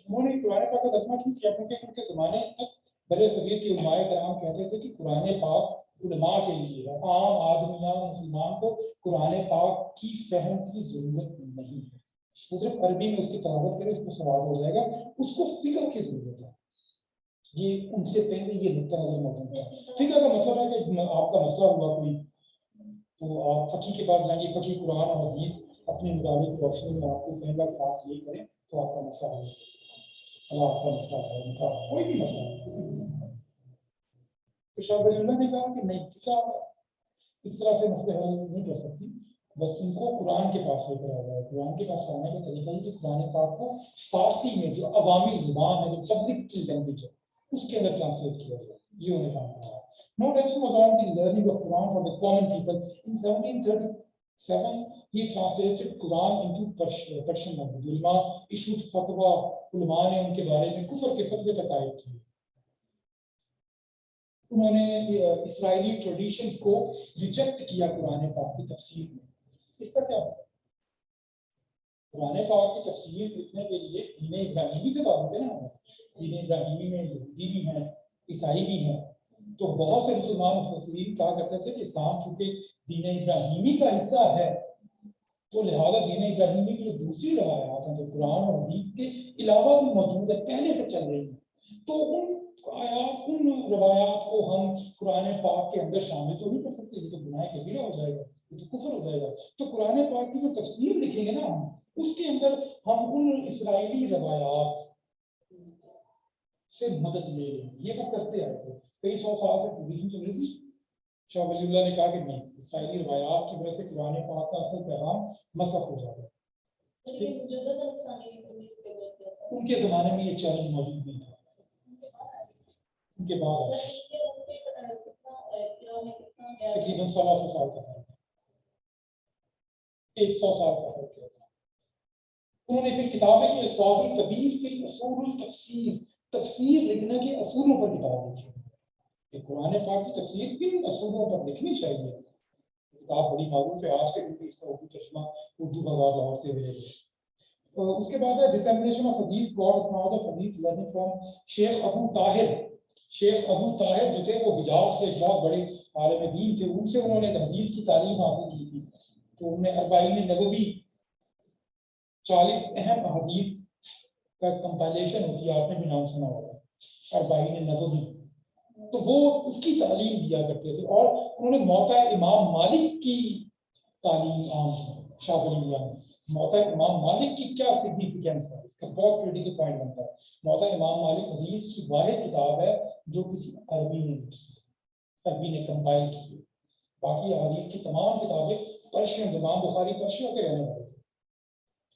उन्होंने कुरान पाक का तर्जुमा क्यों किया, क्योंकि उनके ज़माने तक बड़े सगीर के उलमाए कराम कहते थे कि कुरान पाक उलमा के लिए, आम आदमी या मुसलमान को कुरान पाक की फहम की जरूरत नहीं है, वो सिर्फ अरबी में उसकी तलावत करे उसको सवाब हो जाएगा, उसको फिक्र की जरूरत है। ये उनसे पहले ये नुक्ता नजर मौजूद था। फिक्र का मतलब है कि आपका मसला हुआ कोई, तो आप फकी के पास जाएंगे, फकी कुरान और हदीस अपने मुताबिक रोशनी में आपको कहेगा कि आप ये करें तो आपका मसला हो, आपका मसला है, उनका कोई भी मसला है, किसी भी मसला है। तो शाह वलीउल्लाह ने कहा कि नहीं, फिक्र इस तरह से मसले हल नहीं कर सकती, बस उनको कुरान के पास लेकर आ जाए। कुरान के पास लाने का तरीका है कि कुरान पाक को फारसी में जो अवामी जुबान है, जो पब्लिक की लैंग्वेज है, उसके अंदर ट्रांसलेट किया जाए, ये उन्हें काम करा। No attention was on the learning of Quran for the common people. In 1737, he translated Quran into Persian language. उलमा issued fatwa, उलमा ने उनके बारे में कुफर के फतवे तक आयत किए। उन्होंने इस्राएली ट्रेडिशंस को रिजेक्ट किया कुरान पाक की तफसीर में। इसका क्या मतलब? कुरान पाक की तफसीर लिखने के लिए दीन इब्राहिमी से ताल्लुक है ना, दीन इब्राहिमी में यहूदी भी हैं, ईसाई भी हैं। तो बहुत से मुसलमान मुफस्सिरीन कहा करते थे कि इस्लाम चूंकि दीन इब्राहिमी का हिस्सा है, तो लिहाजा दीन इब्राहिमी की जो दूसरी रवायात हैं, जो कुरान और हदीस के अलावा भी मौजूद है, पहले से चल रही हैं, तो उन आयात, उन रवायात को हम कुरान पाक के अंदर शामिल तो नहीं कर सकते, ये तो गुनाह कबीरा हो जाएगा, ये तो कुफर हो जाएगा। तो कुरान पाक की जो तफसीर लिखेंगे ना हम, उसके अंदर हम उन इस्राएली रवायात से मदद ले लेंगे। ये वो करते आए थे, कई सौ साल से ट्रेडिशन चल रही थी। शाह वलीउल्लाह ने कहा कि नहीं, इस्राएली रवायात की वजह से कुरान पाक का असल पैगाम मसख हो जाता है। उनके जमाने में ये चैलेंज मौजूद नहीं था, उनके बाद तकरीबन 1600 साल का फर्क, 100 साल का फर्क है। उन्होंने फिर किताबें की अल्फाजुल कबीर फिल उसूल तफसीर, तफसीर लिखने के असूलों पर किताब लिखी है। कुरान पाक की तफसीर किन असूलों पर लिखनी चाहिए, किताब बड़ी मारूफ है, आज के दिन भी इसका उर्दू तर्जुमा उर्दू बाजार लाहौर से अवेलेबल है। उसके बाद है डिसेमिनेशन ऑफ हदीस, ब्रॉड इस्नाद ऑफ हदीस learning from Sheikh Abu Tahir. Sheikh Abu Tahir जो थे वो हिजाज के एक बहुत बड़े आलिम दीन थे, उनसे उन्होंने हदीस की तालीम हासिल की थी। तो उन्हें अरबाईन नबवी, 40 अहम हदीस का कंपाइलेशन होती है, आपने भी नाम सुना होगा, अरबाईन नबवी, तो वो उसकी तालीम दिया करते थे। और उन्होंने मौता इमाम मालिक की तालीम आम की। शाह वलीउल्लाह ने मौता इमाम मालिक की क्या सिग्निफिकेंस है, इसका बहुत क्रिटिकल पॉइंट बनता है। मौता इमाम मालिक हदीस की वाहिद किताब है जो किसी अरबी ने लिखी है, अरबी ने कंपाइल की है। बाकी हदीस की तमाम किताबें पर्शियन, इमाम बुखारी पर्शिया के रहने वाले थे,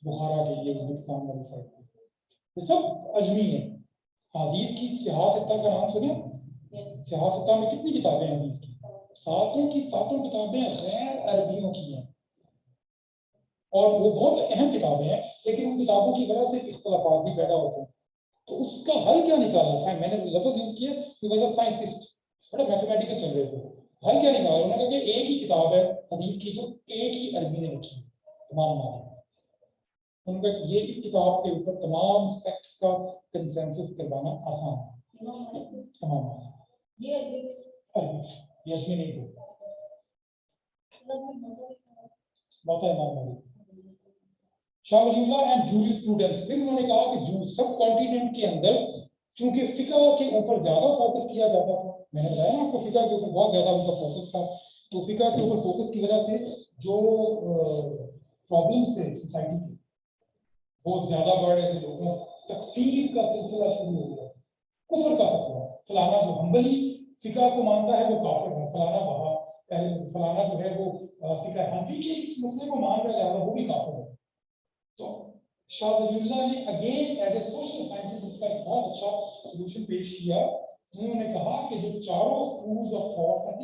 बुखारा के लिए, उज़्बेकिस्तान वाली साइड पे, ये सब अजमी है। हदीस की सियासत का नाम सुने? सियासत में कितनी किताबें हैं हदीस की? सातों की सातों किताबें गैर अरबियों की हैं, और वो बहुत अहम किताबें हैं, लेकिन उन किताबों की वजह से इख्तलाफात भी पैदा होते हैं। तो उसका हल क्या निकाला? मैंने लफ्ज यूज किया बिकॉज़ साइंटिस्ट बड़ा मैथमेटिकल चल रहे थे। हल क्या निकाला उन्होंने? कहा कि एक ही किताब है हदीस की जो एक ही अरबी ने लिखी है, तमाम माने। उनका ये इस किताब के ऊपर तमाम फैक्ट्स का कंसेंसस करवाना आसान है। तमाम ये अरबी नहीं थे, मौता इमाम मालिक। शाह वलीउल्लाह एंड जूरिस्प्रूडेंस, फिर उन्होंने कहा कि सब कॉन्टिनेंट के अंदर चूंकि फिक्र के ऊपर ज्यादा फोकस किया जाता था, मैंने बताया ना आपको फिक्र के ऊपर बहुत ज्यादा उनका फोकस था, तो फिक्र के ऊपर फोकस की वजह से जो प्रॉब्लम्स थे सोसाइटी के बहुत ज्यादा बढ़ रहे थे, लोगों में तकफीर का सिलसिला शुरू हो गया, कुफर का फतवा, फलाना जो हम्बली फिक्र को मानता है वो काफिर है, फलाना जो है वो फिक्र हनफी के इस मसले को मान रहा है वो भी काफिर है। तो शाह वलीउल्लाह ने again as a social scientist उसका एक बहुत अच्छा सॉल्यूशन पेश किया। उन्होंने कहा कि जो चारों स्कूल्स ऑफ थॉट्स हैं,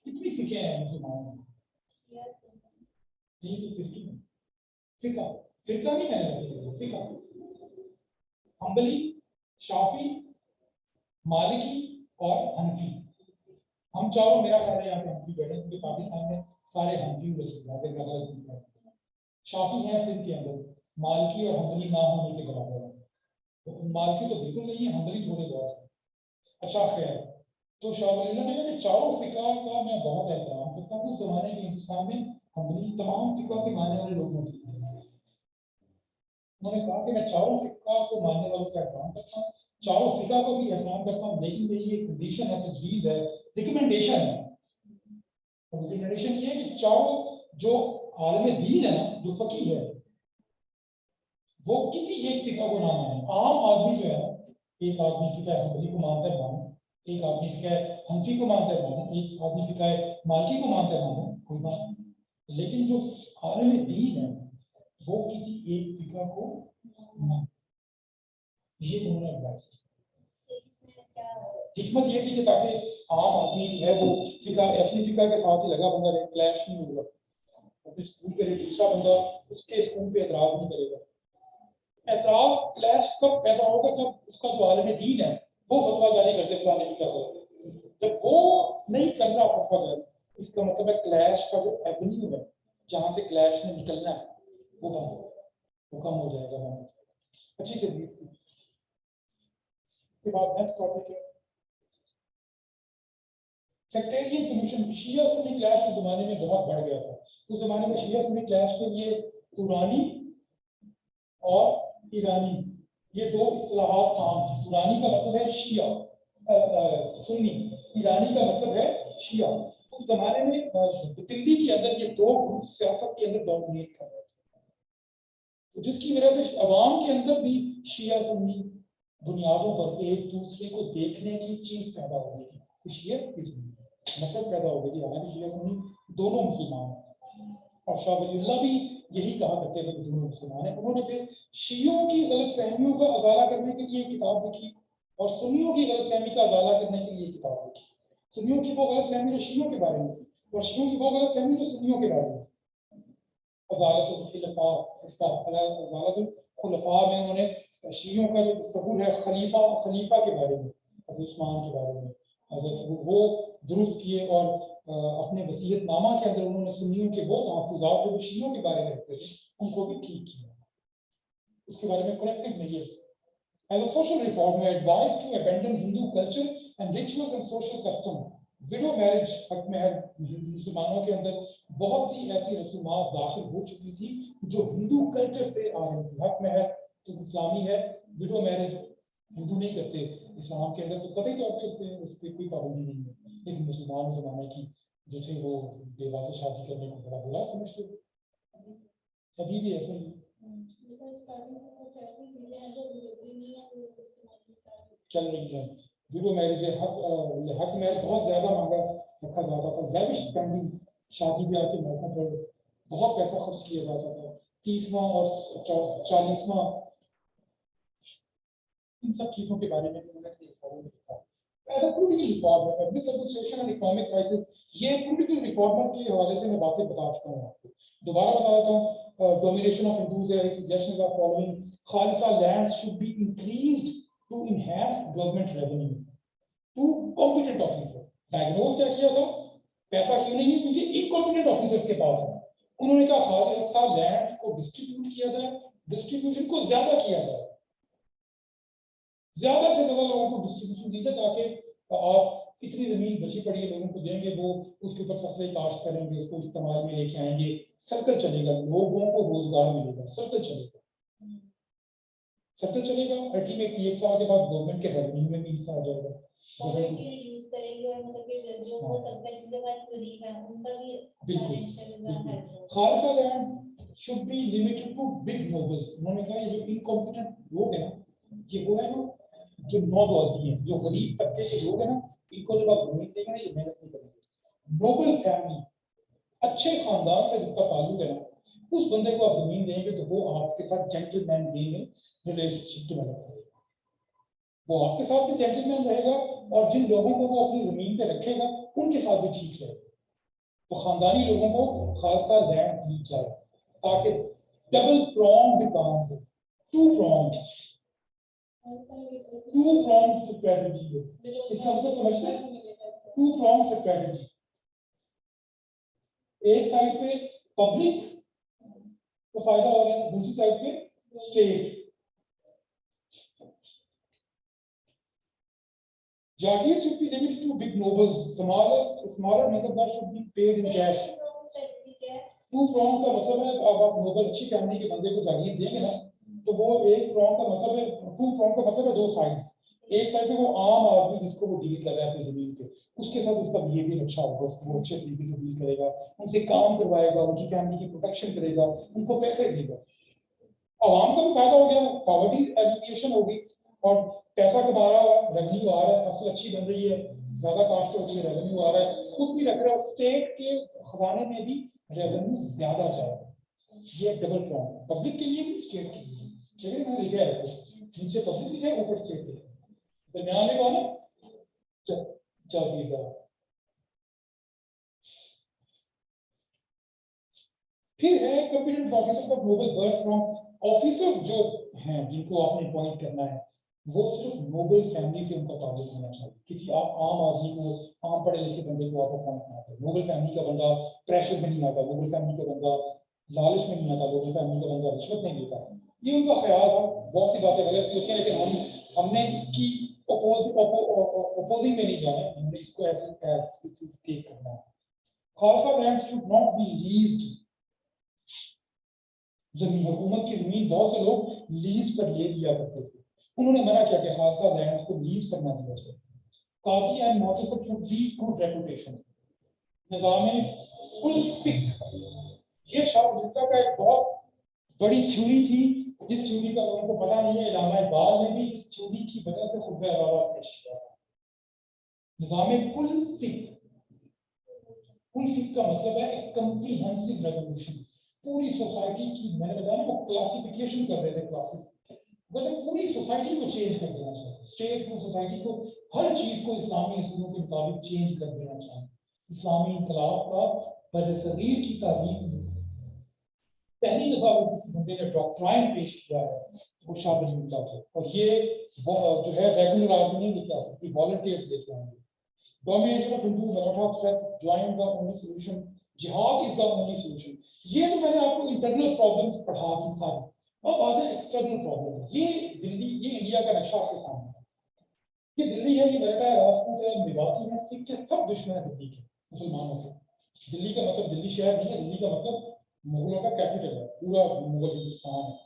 कितनी फिक्र हैं मुसलमानों में, ये तो फिक्र है। फिका, फिका नहीं मैंने रखी, फिका, हम्बली, शाफी, मालिकी और हनफी। हम चारों, मेरा ख्याल है यहाँ पे हनफी बैठे क्योंकि पाकिस्तान में सारे हनफी रखे, शाफी है सिंध के अंदर, मालिकी और हम्बली ना होने के बराबर है, तो मालिकी तो बिल्कुल नहीं है, हम्बली थोड़े बहुत है। अच्छा खैर, तो शाह वली ने कहा कि चारों फिका का मैं बहुत एहतराम करता हूँ। उस जमाने में हिंदुस्तान में हम्बली तमाम फिका के मानने वाले लोग मौजूद थे। उन्होंने कहा कि मैं चारों फिका को मानने वालों का एहतराम करता हूँ, चारों फिका को भी एहतराम करता हूँ, लेकिन मेरी एक कंडीशन है, तजवीज़ है, रिकमेंडेशन है। रिकमेंडेशन ये है कि चारों जो आलम दीन है ना, जो फकीह है, वो किसी एक फिका को ना माने। आम आदमी जो है ना, एक आदमी फिका हम्बली को मानता है माने, एक आदमी फिका हनफी को मानता है माने, एक आदमी फिका मालिकी को मानता है माने, कोई बात, लेकिन जो आलम दीन है वो किसी एक फिका को ना, ये उन्होंने एडवाइस की। हिकमत ये थी कि ताकि आम आदमी जो है वो फिका, अपनी फिका के साथ ही लगा बंदा रहे, क्लैश नहीं होगा, अपने स्कूल पे दूसरा बंदा उसके स्कूल पे एतराज नहीं करेगा। एतराज क्लैश कब पैदा होगा, जब उसका जो आलम दीन है वो फतवा जारी करते फलाने की क्या गलत है, जब वो नहीं कर रहा फतवा जारी, इसका मतलब है क्लैश का जो एवेन्यू है जहां से क्लैश ने निकलना है वो बंद हो, वो कम हो जाएगा, बंद हो जाएगा। अच्छी तरीके थी। के बाद नेक्स्ट टॉपिक है सेक्टेरियन सॉल्यूशन। शिया सुन्नी क्लैश उस जमाने में बहुत बढ़ गया था। उस जमाने में शिया सुन्नी क्लैश के लिए पुरानी और ईरानी, ये दो इस्लाहात आम थी। पुरानी का मतलब है शिया, सुन्नी, ईरानी का मतलब है शिया। उस जमाने में दिल्ली के अंदर ये दो ग्रुप सियासत के अंदर डोमिनेट कर रहे थे, तो जिसकी वजह से अवाम के अंदर भी शिया सुन्नी बुनियादों पर एक दूसरे को देखने की चीज पैदा हो गई थी, शिय्इज़्म, नफरत पैदा हो गई थी। हालांकि शिया सुन्नी दोनों मुसलमान हैं, और शाह वलीउल्लाह भी यही कहा करते थे कि दोनों मुसलमान हैं। उन्होंने फिर शियों की गलतफहमियों का अजाला करने के लिए किताब लिखी और सुन्नियों की गलतफहमी का अजाला करने के लिए किताब लिखी। सुन्नियों की वो गलतफहमी जो शियों के बारे में थी, और शियों की वो गलतफहमी जो सुन्नियों के बारे में थी। अजालतुल खुलफा में उन्होंने शियों का जो तस्वुर है खलीफा के बारे में, हज़रत उस्मान के बारे में, हज़रत वो दुरुस्त किए, और अपने वसीयतनामा के अंदर उन्होंने सुन्नियों के वो तहफ़्फ़ुज़ात जो शियों के बारे में रखते थे उनको भी ठीक किया, उसके बारे में करेक्टेड नहीं। As a social reformer, advised to abandon Hindu culture and rituals and social custom. Window marriage हक में है, मुसलमानों के अंदर बहुत सी ऐसी रसूमात दाखिल हो चुकी थी जो हिंदू कल्चर से आ रही थी। हक में है तो इस्लामी है, विडो मैरिज हिंदू नहीं करते इस्लाम के अंदर, तो कतई तौर पे उस पर कोई पाबंदी नहीं है, लेकिन मुसलमान जमाने की जो थे वो बेवा से शादी करने को बड़ा बुरा समझते थे, अभी भी ऐसा ही चल रही है। विडो मैरिज हक मैरिज बहुत ज्यादा मांगा रखा जाता था, लैविश स्पेंडिंग, शादी ब्याह के मौकों पर बहुत पैसा खर्च किया जाता था, 30वां और 40वां, इन सब चीजों के बारे में उन्होंने लिखा। As a political reformer, misadministration and economic crisis, ये पॉलिटिकल रिफॉर्मर के हवाले से मैं बातें बता चुका हूँ आपको, दोबारा बता देता हूँ। डोमिनेशन ऑफ हिंदूज है, suggestions are following, khalisa lands should be increased to enhance government revenue to competent officer। Diagnose क्या किया था, पैसा क्यों नहीं है, क्योंकि इनकॉम्पिटेंट ऑफिसर्स के पास है। उन्होंने कहा खालिसा लैंड को डिस्ट्रीब्यूट किया जाए, डिस्ट्रीब्यूशन को ज्यादा किया जाए, ज्यादा से ज्यादा लोगों को डिस्ट्रीब्यूशन दी जाए, ताकि आप इतनी जमीन बची पड़ी है लोगों को देंगे, वो उसके ऊपर फसलें काश्त करेंगे, उसको इस्तेमाल में लेके आएंगे, सर्कल चलेगा, लोगों को रोजगार मिलेगा, सर्कल चलेगा, सर्कल चलेगा। अल्टीमेट एक साल के बाद गवर्नमेंट के रेवेन्यू में भी हिस्सा आ जाएगा, Khalsa lands should be limited to big nobles. उन्होंने कहा ये जो इनकॉम्पिटेंट लोग हैं ना, ये वो है जो नौदौलती हैं, जो गरीब तबके के लोग हैं ना, इनको जब आप जमीन देंगे ना, ये मेहनत नहीं करेंगे। नोबल फैमिली, अच्छे खानदान से जिसका ताल्लुक है ना, उस बंदे को आप जमीन देंगे तो वो आपके साथ जेंटलमैन वे में रिलेशनशिप डेवलप करेगा, वो आपके साथ भी जेंटलमैन रहेगा, और जिन लोगों को वो अपनी जमीन पे रखेगा उनके साथ भी ठीक रहेगा। तो खानदानी लोगों को खालसा लैंड दी जाए ताकि डबल pronged काम है, टू pronged strategy है। इसका मतलब समझते हैं, टू pronged strategy। एक साइड पे पब्लिक को फायदा हो रहा है, दूसरी साइड पे state. Jagir should be limited to big nobles. Smaller mansabdar should be paid in cash. Two prong का मतलब है, अब आप नोबल अच्छी फैमिली के बंदे को जागीर देंगे ना, तो वो एक prong का मतलब है, टू prong का मतलब है दो साइड्स। एक साइड पे वो आम आदमी जिसको वो डील कर रहा है अपनी जमीन पे, उसके साथ उसका बिहेवियर अच्छा होगा, उसको अच्छे तरीके से डील करेगा, उनसे काम करवाएगा, उनकी फैमिली की प्रोटेक्शन करेगा, उनको पैसे देगा। आवाम का भी फायदा हो गया, पॉवर्टी एलिमिनेशन होगी, और पैसा कमा रहा है, रेवेन्यू आ रहा है, फसल अच्छी बन रही है, ज्यादा कास्ट हो रही है, रेवेन्यू आ रहा है, खुद भी रख रहा है, स्टेट के खजाने में भी रेवेन्यू ज्यादा जाएगा। ये डबल प्रॉब्लम, पब्लिक के लिए भी स्टेट के लिए। लेकिन मैंने लिखा है ऐसे, नीचे पब्लिक लिखा है, ऊपर स्टेट लिखा है, दरमियान में कौन है? जागीरदार। फिर है competent officers of noble birth from, officers जो हैं जिनको आपने अपॉइंट करना है, वो सिर्फ नोबल फैमिली से उनका ताल्लुक होना चाहिए। किसी आप आम आदमी को, आम पढ़े लिखे बंदे को आप अपॉइंट ना करें। नोबल फैमिली का बंदा प्रेशर में नहीं आता, नोबल फैमिली का बंदा लालच में नहीं आता, नोबल फैमिली का बंदा रिश्वत नहीं लेता। ये उनका ख्याल था। बहुत सी बातें गलत होती हैं, लेकिन हमने इसकी ओपोजिंग में नहीं जाना, हमने इसको ऐसे टेक करना है। Khalsa lands should not be leased. जमीन, हुकूमत की जमीन बहुत से लोग लीज पर ले लिया करते थे, उन्होंने मना किया कि खालसा लैंड को लीज पर ना दिया जाए। Qazi and muhtasib should be good reputation. निजाम कुल फिक, ये शाह का एक बहुत बड़ी थ्योरी थी, जिस थ्योरी का लोगों को पता नहीं है। इलामा इकबाल ने भी इस थ्योरी की वजह से खुतबा अलावा पेश किया। निजाम कुल फिक, कुल फिक का मतलब है एक कम्प्रीहेंसिव रेवोल्यूशन। पूरी सोसाइटी की, मैंने बताया ना वो क्लासिफिकेशन कर रहे थे क्लासेस, मतलब पूरी सोसाइटी को चेंज कर देना चाहिए। स्टेट को, सोसाइटी को, हर चीज को इस्लामी असूलों के मुताबिक चेंज कर देना चाहिए। इस्लामी इनकलाब का बरसगीर की तारीख में पहली दफा वो किसी बंदे ने डॉक्ट्राइन पेश किया है, वो शाह वली अल्लाह थे। और ये वो जो है रेगुलर आदमी नहीं लेके आ सकती, वॉलंटियर्स लेके आएंगे। Domination of Hindu Maratha threat join the only solution, जिहाद इज द ओनली सॉल्यूशन। ये तो मैंने आपको इंटरनल प्रॉब्लम्स पढ़ा दी सारी। अब आ जाए एक्सटर्नल प्रॉब्लम। ये दिल्ली, ये इंडिया का नक्शा आपके सामने है। ये दिल्ली है, ये मराठा है, राजपूत है, मेवाती है, सिख के, सब दुश्मन है दिल्ली के, मुसलमानों के। दिल्ली का मतलब दिल्ली शहर नहीं है, दिल्ली का मतलब मुगलों का कैपिटल है, पूरा मुगल हिंदुस्तान है।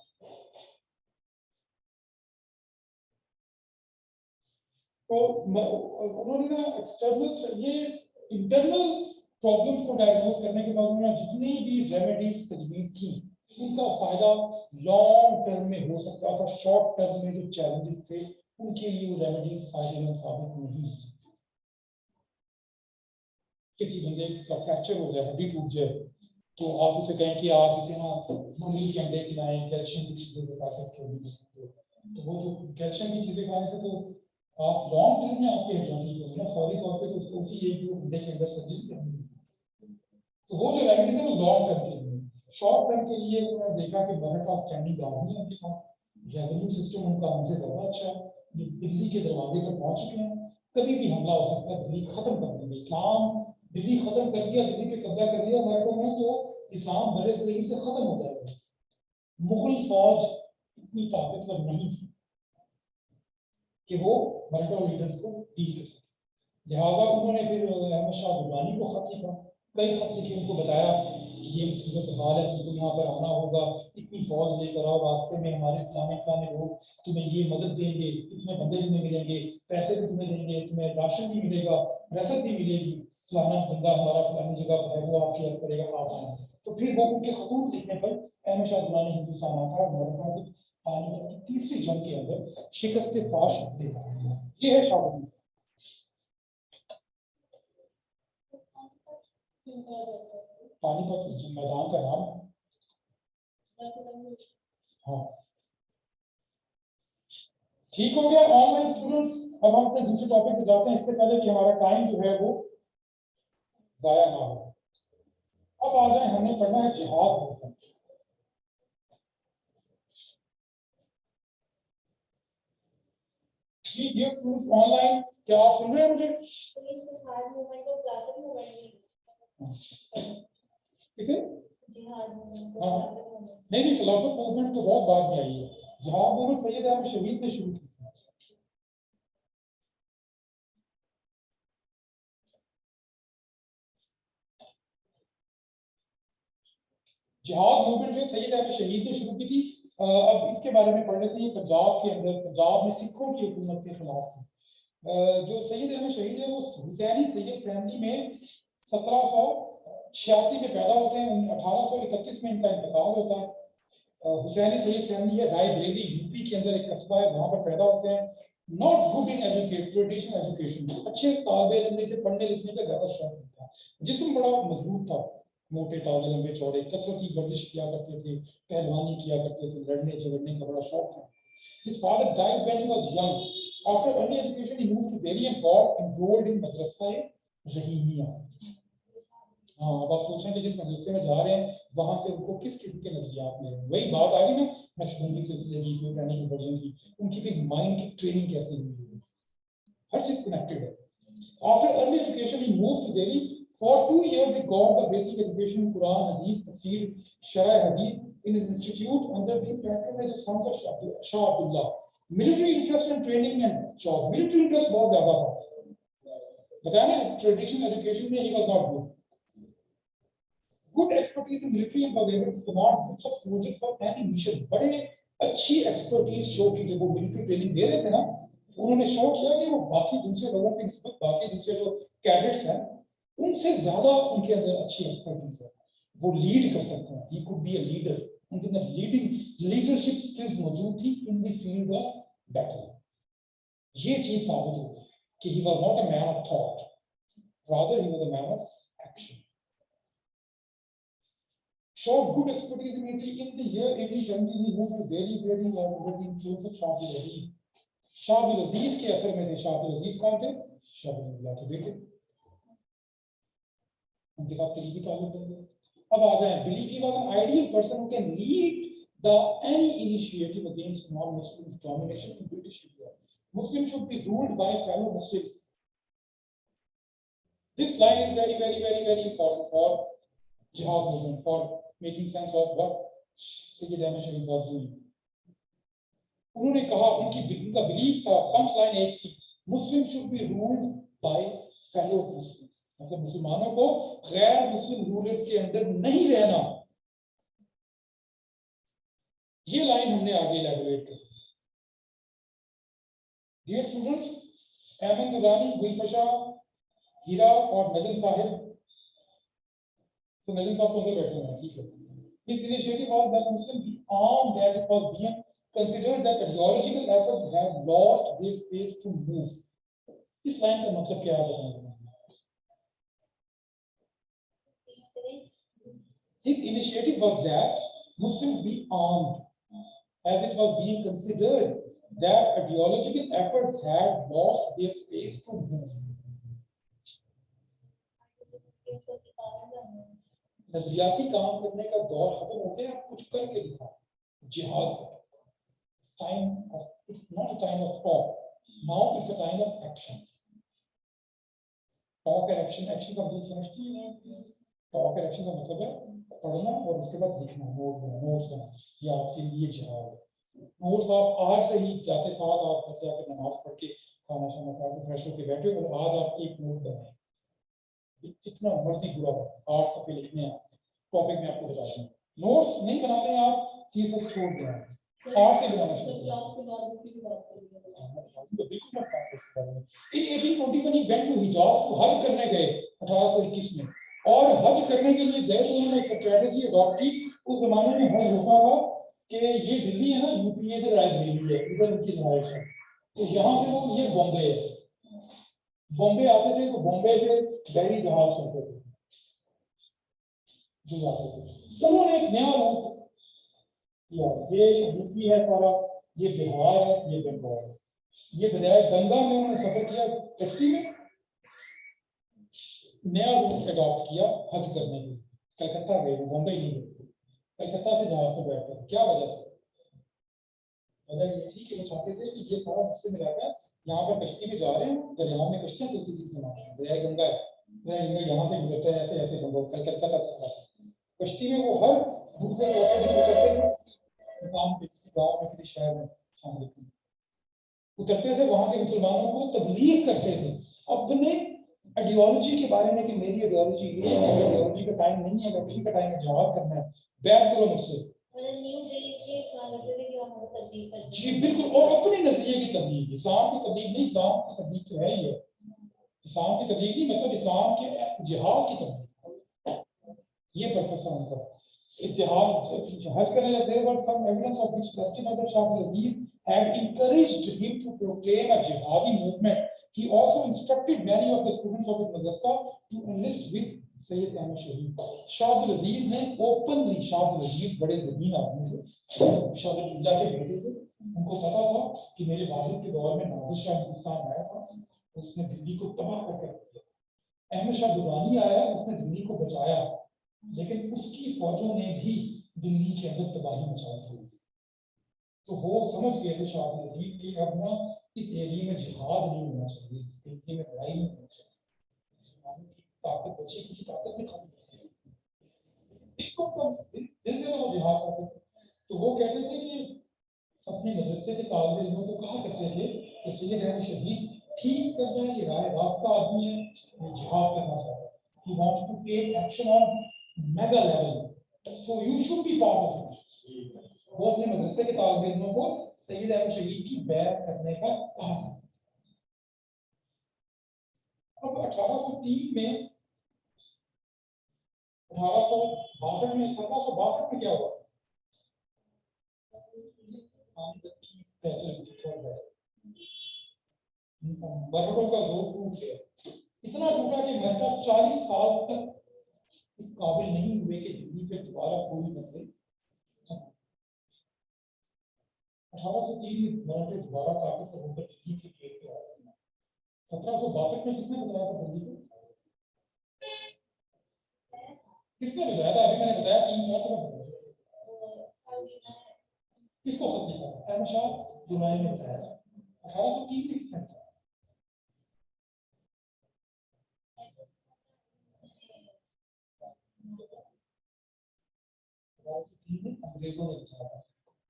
तो उन्होंने ना एक्सटर्नल, ये इंटरनल प्रॉब्लम्स को डायग्नोज करने के बाद उन्होंने जितनी भी रेमेडीज तजवीज की, उनका फायदा लॉन्ग टर्म में हो सकता था। शॉर्ट टर्म में जो चैलेंजेस थे, उनके लिए वो रेमेडीज फायदेमंद साबित नहीं हो सकती। किसी बंदे का फ्रैक्चर हो जाए, हड्डी टूट जाए, तो आप उसे कहें कि आप इसे ना मुर्गी के अंडे खिलाएं, कैल्शियम की चीजें बताकर इसके भी सकते हो, तो वो जो कैल्शियम की चीजें खाने से तो आप लॉन्ग टर्म में आपके हड्डियां ठीक होगी ना, फौरी तौर पे तो उसको उसी एक दो घंटे के अंदर सर्जरी करनी है। तो वो जो रेमेडीज है वो लॉन्ग टर्म के लिए। शॉर्ट टर्म के लिए उन्होंने देखा कि मराठा स्टैंडिंग आर्मी है उनके पास, रेवेन्यू सिस्टम उनका हमसे ज्यादा अच्छा है, ये दिल्ली के दरवाजे पर पहुंच चुके हैं, कभी भी हमला हो सकता है, दिल्ली खत्म कर देंगे। इस्लाम दिल्ली खत्म कर दिया, दिल्ली पे कब्जा कर लिया मराठों ने, तो इस्लाम बड़े सही से खत्म हो जाएगा। मुगल फौज इतनी ताकतवर नहीं थी कि वो मराठा लीडर्स को डील कर सके। लिहाजा उन्होंने फिर अहमद शाह दुर्रानी को खत लिखा, कई खत लिखे, उनको बताया कि ये सूरत हाल है, तुमको यहाँ पर आना होगा, इतनी फौज लेकर आओ, रास्ते में हमारे फलाने लोग तुम्हें ये मदद देंगे, इतने बंदे तुम्हें मिलेंगे, पैसे भी तुम्हें देंगे, तुम्हें राशन भी मिलेगा, रसद भी मिलेगी, फलाना बंदा हमारा फलानी जगह पर है, वो आपकी हेल्प करेगा, आप आना। तो फिर वो उनके खतूत लिखने पर अहमद शाह दुर्रानी हिंदुस्तान आता है, मराठा को पानीपत की तीसरी जंग के अंदर शिकस्त फाश देता है। ये है शाह वली। पानीपत मैदान का नाम। हाँ, ठीक हो गया ऑनलाइन स्टूडेंट्स। अब हम अपने दूसरे टॉपिक पे जाते हैं, इससे पहले कि हमारा टाइम जो है वो जाया ना हो। अब आ जाए, हमने पढ़ना है जिहाद मूवमेंट। जी डियर स्टूडेंट्स ऑनलाइन, क्या आप सुन रहे हैं मुझे? तो ये जिहाद मूवमेंट और खिलाफत मूवमेंट किसे? जिहाद मूवमेंट हाँ। और खिलाफत मूवमेंट नहीं, खिलाफत मूवमेंट तो बहुत बाद में आई है। जिहाद मूवमेंट सैयद अहमद शहीद ने शुरू की थी। जिहाद मूवमेंट जो सैयद अहमद शहीद ने शुरू की थी। अब इसके बारे में पढ़ लेते हैं। पंजाब के अंदर, पंजाब में सिखों की हुकूमत के खिलाफ थी। जो सैयद अहमद शहीद है वो हुसैनी सैयद फैमिली में 1786 में पैदा होते हैं। 1831 में इनका इंतकाल होता है। हुसैनी सैयद फैमिली है, रायबरेली यूपी के अंदर एक कस्बा है, वहां पर पैदा होते हैं। Not good in education, traditional education, अच्छे तालिबे इल्म नहीं थे, पढ़ने लिखने का ज्यादा शौक नहीं था। जिस्म बड़ा मजबूत था, मोटे ताजे लंबे चौड़े, कसरती वर्जिश किया करते थे, पहलवानी किया करते थे, लड़ने झगड़ने का बड़ा शौक था। His father died when he was young. After early education, he moved to Delhi and got enrolled in madrasa Rahimiya. हाँ, अब आप सोचें कि जिस मदरसे में जा रहे हैं वहां से उनको किस किस्म के नजरियात मिले। वही बात आ रही ना नक्शबंदी सिलसिले की, प्लानिंग वर्जन की, उनकी भी माइंड की ट्रेनिंग कैसे हुई है, हर चीज कनेक्टेड है। After early education, he moved to Delhi. For 2 years, he got the basic education in Quran, Hadith, Tafsir, Shara Hadith in his institute under the patronage of sons of Shah Abdullah. Military interest and training and job. Military interest बहुत ज्यादा था। बताया ना, traditional education में he was not good. Good expertise in military and was able to command groups of soldiers for any mission. बड़े अच्छी expertise show की जब वो military training दे रहे थे ना, उन्होंने शो किया कि वो बाकी दूसरे लोगों की निस्बत, बाकी दूसरे जो कैडेट्स हैं उनसे ज्यादा उनके अंदर अच्छी एक्सपर्टीज है, वो लीड कर सकते हैं। He could be a leader, उनके अंदर लीडरशिप स्किल्स मौजूद थी in the field of battle. ये चीज साबित हो गई कि he was not a man of thought, rather he was a man of action. Showed good expertise in military. In the year 1817, he moved to Delhi, where he was under the influence of Shah Abdul Aziz. Shah Abdul Aziz के असर में थे। शाह अब्दुल अजीज कौन थे? शाह अब्दुल्लाह के बेटे, उनके साथ करीबी ताल्लुक हो गए। अब आ जाए, believe he was an ideal person who can lead the any initiative against non Muslim domination in British India. Muslim should be ruled by fellow Muslims. This line is very very very very important for jihad movement, for making sense of what Sayyid Ahmad Shahid was doing. उन्होंने कहा, उनका belief था, पंच line एक थी, Muslim should be ruled by fellow Muslim, मतलब मुसलमानों को गैर मुस्लिम रूलर्स के अंदर नहीं रहना। ये लाइन हमने आगे इलैबोरेट कर दी। डियर स्टूडेंट्स, अहमद दुरानी, गुलफशा, हीरा और नजम साहिब, तो नजम साहब तो अंदर बैठे हैं, ठीक है। His initiative was that Muslims be armed as it was being considered that ideological efforts have lost their space to move. इस लाइन का मतलब क्या है बताना जरा। His initiative was that Muslims be armed as it was being considered that ideological efforts had lost their space to move. नजरियाती काम करने का दौर खत्म हो गया, कुछ करके दिखाओ, जिहाद करो। It's time of, it's not a time of talk. Now it's a time of action. Talk and action, action का मतलब समझती है? Talk and action का मतलब है पढ़ना और उसके बाद लिखना, नोट्स बनाना, ये आपके लिए जिहाद है। नोट्स आप आज से ही जाते साथ आप बच्चे आकर नमाज पढ़ के खाना शाना खा के फ्रेश होके बैठे हो, और आज आप एक नोट बनाएं, जितना मर्जी बुरा हो, 8 सफ़े लिखने हैं, टॉपिक में आपको बता दूं। नोट्स नहीं बना रहे हैं आप, सीएसएस छोड़ दें, 8 से बनाना शुरू करें। इन 1821 ही वेंट टू हिजाज, तो हज करने गए 1821 में, और हज करने के लिए गए तो उन्होंने एक स्ट्रेटजी अडॉप्ट की। उस जमाने में हज होता था कि ये दिल्ली है ना, यूपी से रायबरेली है, इधर उनकी रिहाइश है, तो यहाँ से वो ये बॉम्बे है, बॉम्बे आते थे तो बॉम्बे से बहरी जहाज चलते थे जो जाते थे। उन्होंने एक नया रूट किया, ये यूपी है सारा, ये बिहार है, ये बंगाल है, ये दरिया गंगा में उन्होंने सफर किया कश्ती में, नया रूट अडॉप्ट किया हज करने के लिए। कलकत्ता गए, बॉम्बे नहीं गए, कलकत्ता से जहाज पर बैठते थे। क्या वजह थी? वजह ये थी कि वो चाहते थे कि ये सारा मुस्लिम इलाका यहाँ पर कश्ती में जा रहे हैं, दरियाओं में कश्तियां चलती थी जमाने में, दरिया गंगा है, दरिया गंगा यहाँ से गुजरता है, ऐसे ऐसे गंगा कलकत्ता तक कश्ती में वो हर दूसरे चौथे दिन उतरते थे मुकाम पे, किसी गाँव में, किसी शहर में शामिल थे, उतरते थे, वहां के मुसलमानों को तबलीग करते थे अपने आइडियोलॉजी के बारे में कि मेरी आइडियोलॉजी ये है, आइडियोलॉजी का टाइम नहीं है, इलेक्शन का टाइम है, जवाब करना है, बैठ करो मुझसे। मतलब न्यू देश के खालिद की हम तब्दील करते जी बिल्कुल, और अपने नजरिए की तबलीग, इस्लाम की तबलीग नहीं, इस्लाम की तबलीग तो है ही है, इस्लाम की तबलीग नहीं मतलब इस्लाम के जिहाद की तबलीग, ये पर्पस है उनका। इत्तेहाद हज करने लगे, there were some evidence of which testify that Shah Aziz had encouraged him to proclaim a jihadi movement. He also instructed many of the students of his madrasa to enlist with Sayyid Ahmad Shahid. Shah Aziz ने openly, Shah Aziz बड़े ज़मीन आदमी थे, शाह अब्दुल्ला के बेटे थे, उनको पता था कि मेरे वालिद के दौर में नादिर शाह हिंदुस्तान आया था, उसने दिल्ली को तबाह करके रख दिया। अहमद शाह दुरानी आया, उसने दिल्ली को बचाया, लेकिन उसकी फौजों ने भी दिल्ली के अंदर तबाही मचाई थी। तो वो समझ गए थे शाह अजीज की अब ना इस एरिया में जिहाद नहीं होना चाहिए, इस एरिया में लड़ाई नहीं होनी चाहिए, मुसलमानों की ताकत बची की ताकत में खत्म हो गई, एक को कम दिल से वो जिहाद चाहते थे। तो वो कहते थे कि अपने मदरसे के तालिब इल्मों को कहा करते थे कि सैयद अहमद शहीद ठीक करना है, ये रास्ता आदमी है, ये जिहाद करना चाहता है, he wanted to take action on mega level, so you should be part of it। वो अपने मदरसे के तालिब इल्मों को सैयद अहमद शहीद की बैत करने का कहा। अब 1803 में 1862 में 1762 में क्या हुआ, मरहटों का जोर टूट गया, इतना टूटा कि मरहटा 40 साल तक इस काबिल नहीं हुए कि दिल्ली पे दोबारा कोई मसले। 1803 में मराठे दोबारा ताकत से होकर दिल्ली के गेट पे आए। 1762 में किसने बताया था दिल्ली को, किसने बताया था? अभी मैंने बताया 3-4 तरह किसको खत लिखा था? अहमद शाह दुरानी ने बताया था। 1803 में किसने बताया? अंग्रेजों ने बताया था,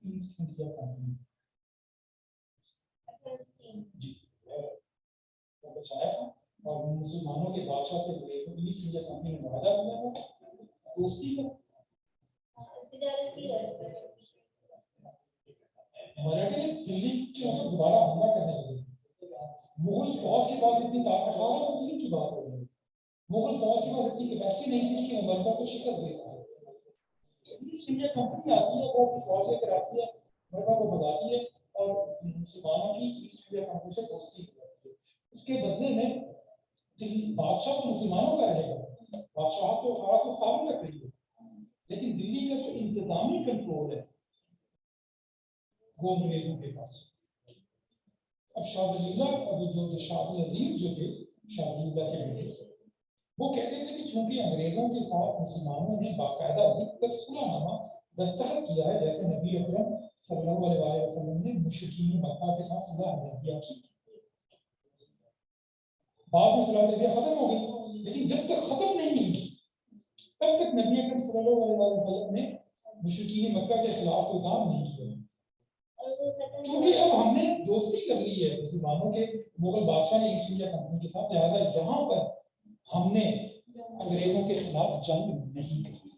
ईस्ट इंडिया कंपनी जी वो बचाया था, और मुसलमानों के बादशाह से अंग्रेजों की ईस्ट इंडिया कंपनी ने वादा किया था दोस्ती का। मराठे दिल्ली के ऊपर दोबारा हमला करने लगे थे, मुगल फौज के पास इतनी ताकत, 1803 की बात हो रही है, मुगल फौज के पास इतनी कैपेसिटी नहीं थी कि वो मरहटा को शिकस्त दे सके। ईस्ट इंडिया कंपनी आती है, वो अपनी फौज लेकर आती है, मरहटा को भगाती है और मुसलमानों की ईस्ट इंडिया कंपनी से दोस्ती हो जाती है। उसके बदले में दिल्ली बादशाह तो मुसलमानों का रहेगा, बादशाह तो 1857 तक रही है, लेकिन दिल्ली का जो इंतजामी कंट्रोल है वो अंग्रेजों के पास। अब शाह जो शाह अजीज जो थे, शाह के बेटे, वो कहते थे कि चूंकि अंग्रेजों के साथ मुसलमानों ने बाकायदा लिखकर सुलहनामा दस्तखत किया है, जैसे नबी अकरम सल्लल्लाहु अलैहि वसल्लम ने मुशरिकीन मक्का के साथ सुलह किया की, बाद में सुलह खत्म हो गई, लेकिन जब तक खत्म नहीं हुई तब तक नबी अकरम सल्लल्लाहु अलैहि वसल्लम ने मुशरिकीन मक्का के खिलाफ कोई काम नहीं किया। क्योंकि अब हमने दोस्ती कर ली है मुसलमानों के, मुगल बादशाह ने ईस्ट इंडिया कंपनी के साथ, लिहाजा यहाँ पर हमने अंग्रेजों के खिलाफ जंग नहीं की।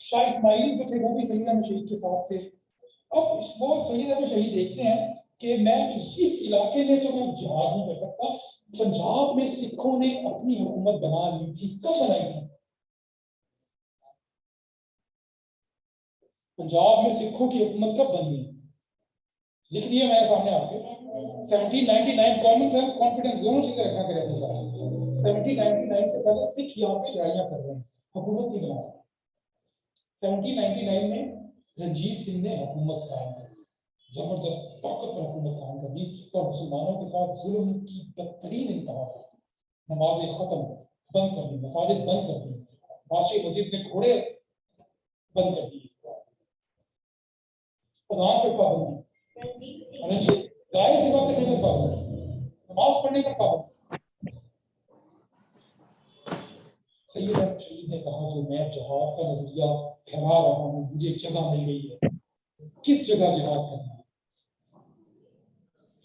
शाह इस्माइल जो थे वो भी सैयद अहमद शहीद के साथ थे। अब वो सैयद अहमद शहीद देखते हैं कि मैं इस इलाके में तो मैं जिहाद नहीं कर सकता, पंजाब में सिखों ने अपनी हुकूमत बना ली थी, कब बनाई थी? पंजाब में सिखों की हुकूमत कब बनी? लिख दिया मैंने सामने आपके, 1799। कॉमन सेंस कॉन्फिडेंस दोनों चीजें रखा करें अपने साथ। 1799 से पहले सिख यहाँ पे लड़ाइयां कर रहे हैं, हुकूमत नहीं बना सकते। 1799 में रंजीत सिंह ने हुकूमत कायम कर दी, जबरदस्त ताकतवर हुकूमत कायम कर दी और मुसलमानों के साथ जुल्म की बदतरीन इंतहा कर दी, नमाजें खत्म बंद कर दी, मसाजिद बंद कर दी, बादशाह वजीर ने घोड़े बंद कर दिए, अजान पे पाबंदी। रंजीत गाय सेवा करने का पाबंद, नमाज पढ़ने का पाबंद। सैयद अहमद शहीद ने कहा जो मैं जिहाद का नजरिया फैला रहा हूँ, मुझे जगह मिल गई है, किस जगह जिहाद करना है?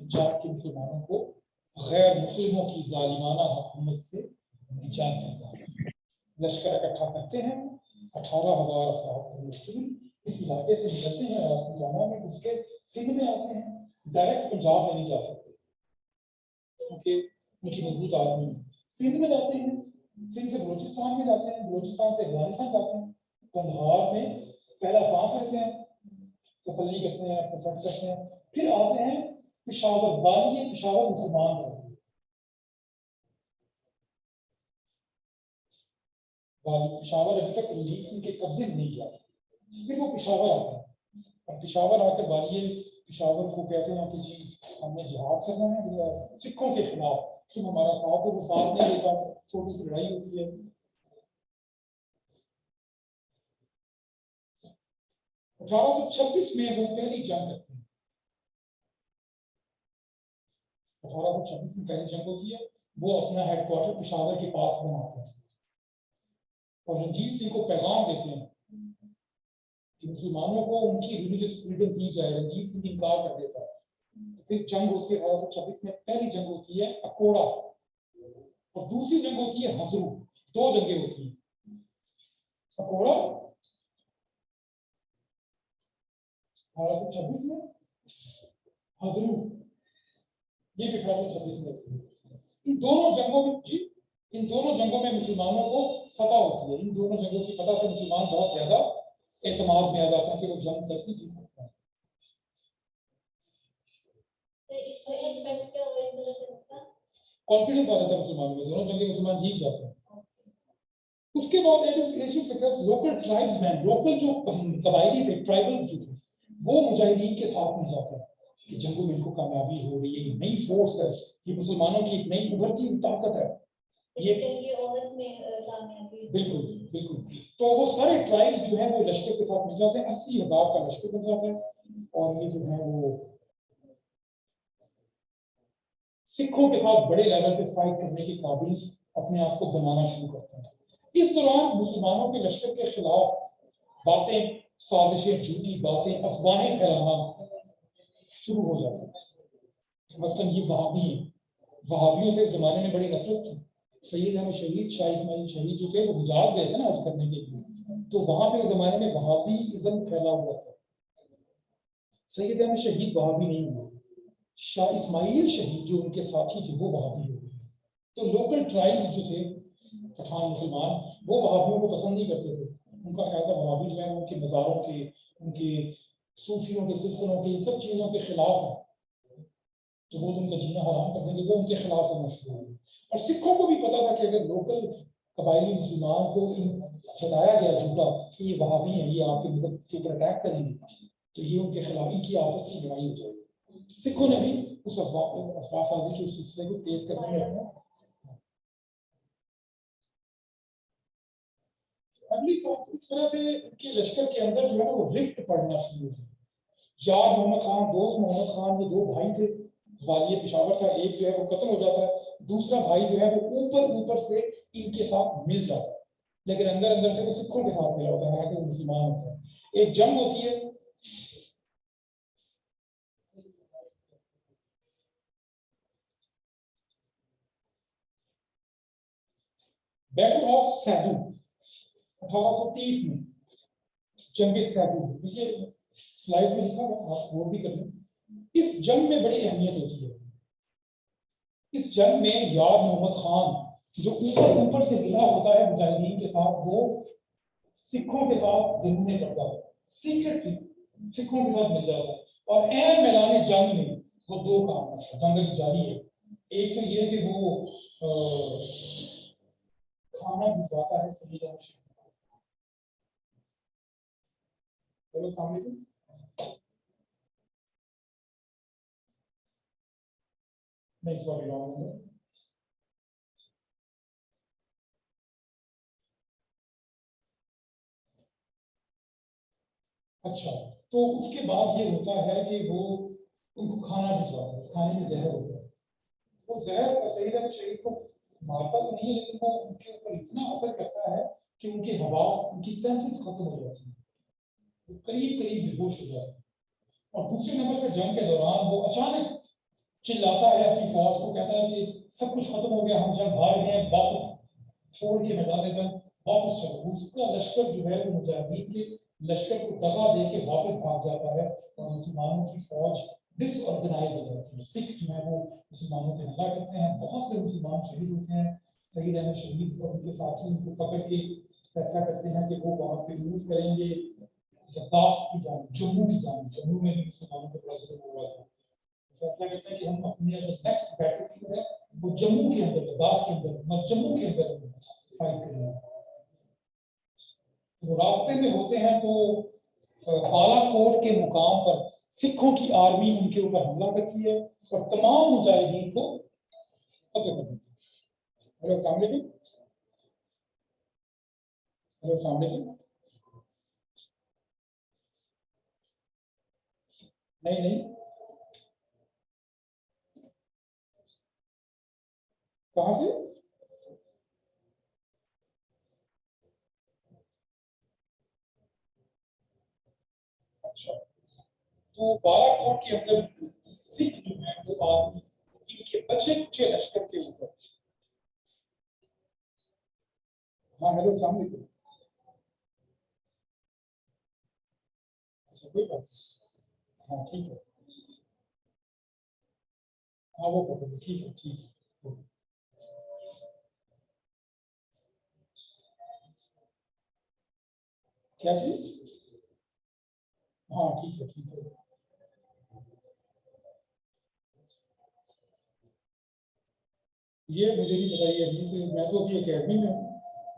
पंजाब के मुसलमानों को गैर मुस्लिमों की जालिमाना हुकूमत से निजात देना है। लश्कर इकट्ठा करते हैं, 18,000 अफराद पर मुश्तमिल इस इलाके से निकलते हैं, राजपूताना में घुस के सिंध में आते हैं। डायरेक्ट पंजाब में नहीं जा सकते क्योंकि उनकी मजबूत आर्मी है। सिंध में जाते हैं, सिंध से बलोचिस्तान में जाते हैं, बलोचिस्तान से अफगानिस्तान जाते हैं, कंधार में पहला सांस लेते हैं, तसल्ली करते हैं, अपने सेट करते हैं, फिर आते हैं पिशावर। बाली पिशावर मुसलमान था, पिशावर अभी तक रंजीत सिंह के कब्जे में नहीं गया था। फिर वो पिशावर आता है और पिशावर आकर बालिए पिशावर को कहते हैं कि जी हमने जिहाद करना है सिखों के खिलाफ, तुम हमारा साथ दो। वो साथ नहीं देता, छोटी सी लड़ाई होती है। 1826 में वो पहली जंग करते हैं। 1826 में पहली जंग होती है, वो अपना हेडक्वार्टर पिशावर के पास बनाते हैं और रंजीत सिंह को पैगाम देते हैं कि मुसलमानों को उनकी रिलीजियस फ्रीडम दी जाए। रंजीत सिंह इनकार कर देता है। फिर जंग होती है 1826 में। पहली जंग होती है अकोड़ा और दूसरी जंग होती है हजरू। दो जंगें होती हैं। अकोड़ा 1826 में, हजरू ये भी 1826 में होती है। इन दोनों जंगों में जी, इन दोनों जंगों में मुसलमानों को फतह होती है। इन दोनों जंगों की फतह से मुसलमान बहुत ज्यादा एतमाद में आ जाते हैं कि वो जंग करके जीत सकते हैं। कॉन्फिडेंस आ जाता है मुसलमानों में, दोनों जंगे मुसलमान जीत जाते हैं। उसके बाद लोकल ट्राइब्समैन, लोकल जो कबायली थे, ट्राइबल जो थे, वो मुजाहिदीन के साथ में जाते हैं कि जंगों में इनको कामयाबी हो रही है, ये नई फोर्स है, ये मुसलमानों की एक नई उभरती ताकत है। ये बिल्कुल बिल्कुल। तो वो सारे ट्राइब्स जो है वो लश्कर के साथ मिल जाते हैं, 80,000 का लश्कर बन जाता है और ये जो है वो सिखों के साथ बड़े लेवल पे फाइट करने के काबिल अपने आप को बनाना शुरू करते हैं। इस दौरान मुसलमानों के लश्कर के खिलाफ बातें, साजिशें, झूठी बातें, अफवाहें फैलाना शुरू हो जाती है। मसलन ये वहाबी हैं, वहाबियों से जमाने में बड़ी नफरत थी। सैयद अहमद शहीद, शाह इस्माइल शहीद जो थे वो हिजाज गए थे ना आज करने के लिए, तो वहां पे जमाने में वहाबीइज्म फैला हुआ था। सैयद अहमद शहीद वहाबी नहीं हुए, शाह इस्माइल शहीद जो उनके साथी थे वो वहाबी हो गए। तो लोकल ट्राइब्स जो थे पठान मुसलमान, वो वहाबियों को पसंद नहीं करते थे। उनका ख्याल था वहाबी जो है उनके मज़ारों के, उनके सूफियों के सिलसिलों के, इन सब चीज़ों के खिलाफ है, तो वो तो उनका जीना हराम कर देंगे। वो उनके खिलाफ होना शुरू हो गए। और सिखों को भी पता था कि अगर लोकल कबायली मुसलमान को बताया गया झूठा कि ये वहाबी हैं, ये आपके मजहब के ऊपर अटैक करेंगे, तो ये उनके खिलाफ, इनकी आपस की लड़ाई हो जाएगी। सिखों ने भी उस अफवाहसाजी के उस सिलसिले को तेज करने में अपना अगली इस तरह से इनके लश्कर के अंदर जो है ना वो रिफ्ट पड़ना शुरू हुई। यार मोहम्मद खान, दोस्त मोहम्मद खान, ये दो भाई थे, वालिय पिशावर था, एक जो है वो कत्ल हो जाता है, दूसरा भाई जो है वो ऊपर ऊपर से इनके साथ मिल जाता है, लेकिन अंदर अंदर से वो सिखों के साथ मिला होता है, हालांकि वो मुसलमान होता है। एक जंग होती है बैटल ऑफ सैदू 1830 में, जंग सैदू, ये स्लाइड में लिखा हुआ, आप वो भी कर लें। इस जंग में बड़ी अहमियत होती है। इस जंग में यार मोहम्मद खान जो ऊपर ऊपर से मिला होता है मुजाहिदीन के साथ, वो सिखों के साथ जंगने करता है, सीक्रेटली सिखों के साथ मिल जाता है और ऐन मैदान जंग में वो दो काम करता है। जंग जारी है, एक तो ये कि वो खाना भिजवाता है सही जगह। चलो सामने नहीं, सॉरी रॉन्ग नंबर। अच्छा, तो उसके बाद ये होता है कि वो उनको खाना भिजवा दिया, उस खाने में जहर हो गया। वो जहर सईद अहमद शहीद को मारता तो नहीं है, लेकिन वो उनके ऊपर इतना असर करता है कि उनके हवास, उनकी सेंसेस खत्म हो जाती है, वो करीब करीब बेहोश हो जाते हैं। और दूसरे नंबर पर जंग के दौरान वो अचानक चिल्लाता है अपनी फौज को, कहता है कि सब कुछ खत्म हो गया, हम जंग हार गए, वापस छोड़ के मैदान जंग वापस चलो। उसका लश्कर जो है वो मुजाहिदीन के लश्कर को दगा दे के वापस भाग जाता है और मुसलमानों की फौज डिसऑर्गेनाइज हो जाती है। सिख जो है वो मुसलमानों पे हमला करते हैं, बहुत से मुसलमान शहीद होते हैं। सईद अहमद शहीद और उनके साथी उनको पकड़ के फैसला करते हैं कि वो वहां से मूव करेंगे लद्दाख की जान, जम्मू की जान। जम्मू में भी मुसलमानों को बड़ा जुल्म हो रहा था। फैसला करते हैं कि हम अपने जो नेक्स्ट बैटलफील्ड है वो जम्मू के अंदर, लद्दाख के अंदर, जम्मू के अंदर फाइट करेंगे। वो रास्ते में होते हैं तो बालाकोट के मुकाम पर सिखों की आर्मी उनके ऊपर हमला करती है और तमाम मुजाहिदीन को कत्ल कर देती है। हेलो अस्सलाम वालेकुम। हेलो अस्सलाम वालेकुम। नहीं नहीं, कहाँ से? अच्छा, तो बालाकोट के अंदर सिख जो है वो आर्मी इनके बचे कुचे लश्कर के ऊपर। हाँ हेलो अस्सलाम वालेकुम। अच्छा कोई बात नहीं। हाँ ठीक है। हाँ वो पकड़ो, ठीक है ठीक है। क्या चीज? हाँ ठीक है ठीक है। ये मुझे नहीं पता, ये अभी से, मैं तो अभी अकेडमी में हूँ,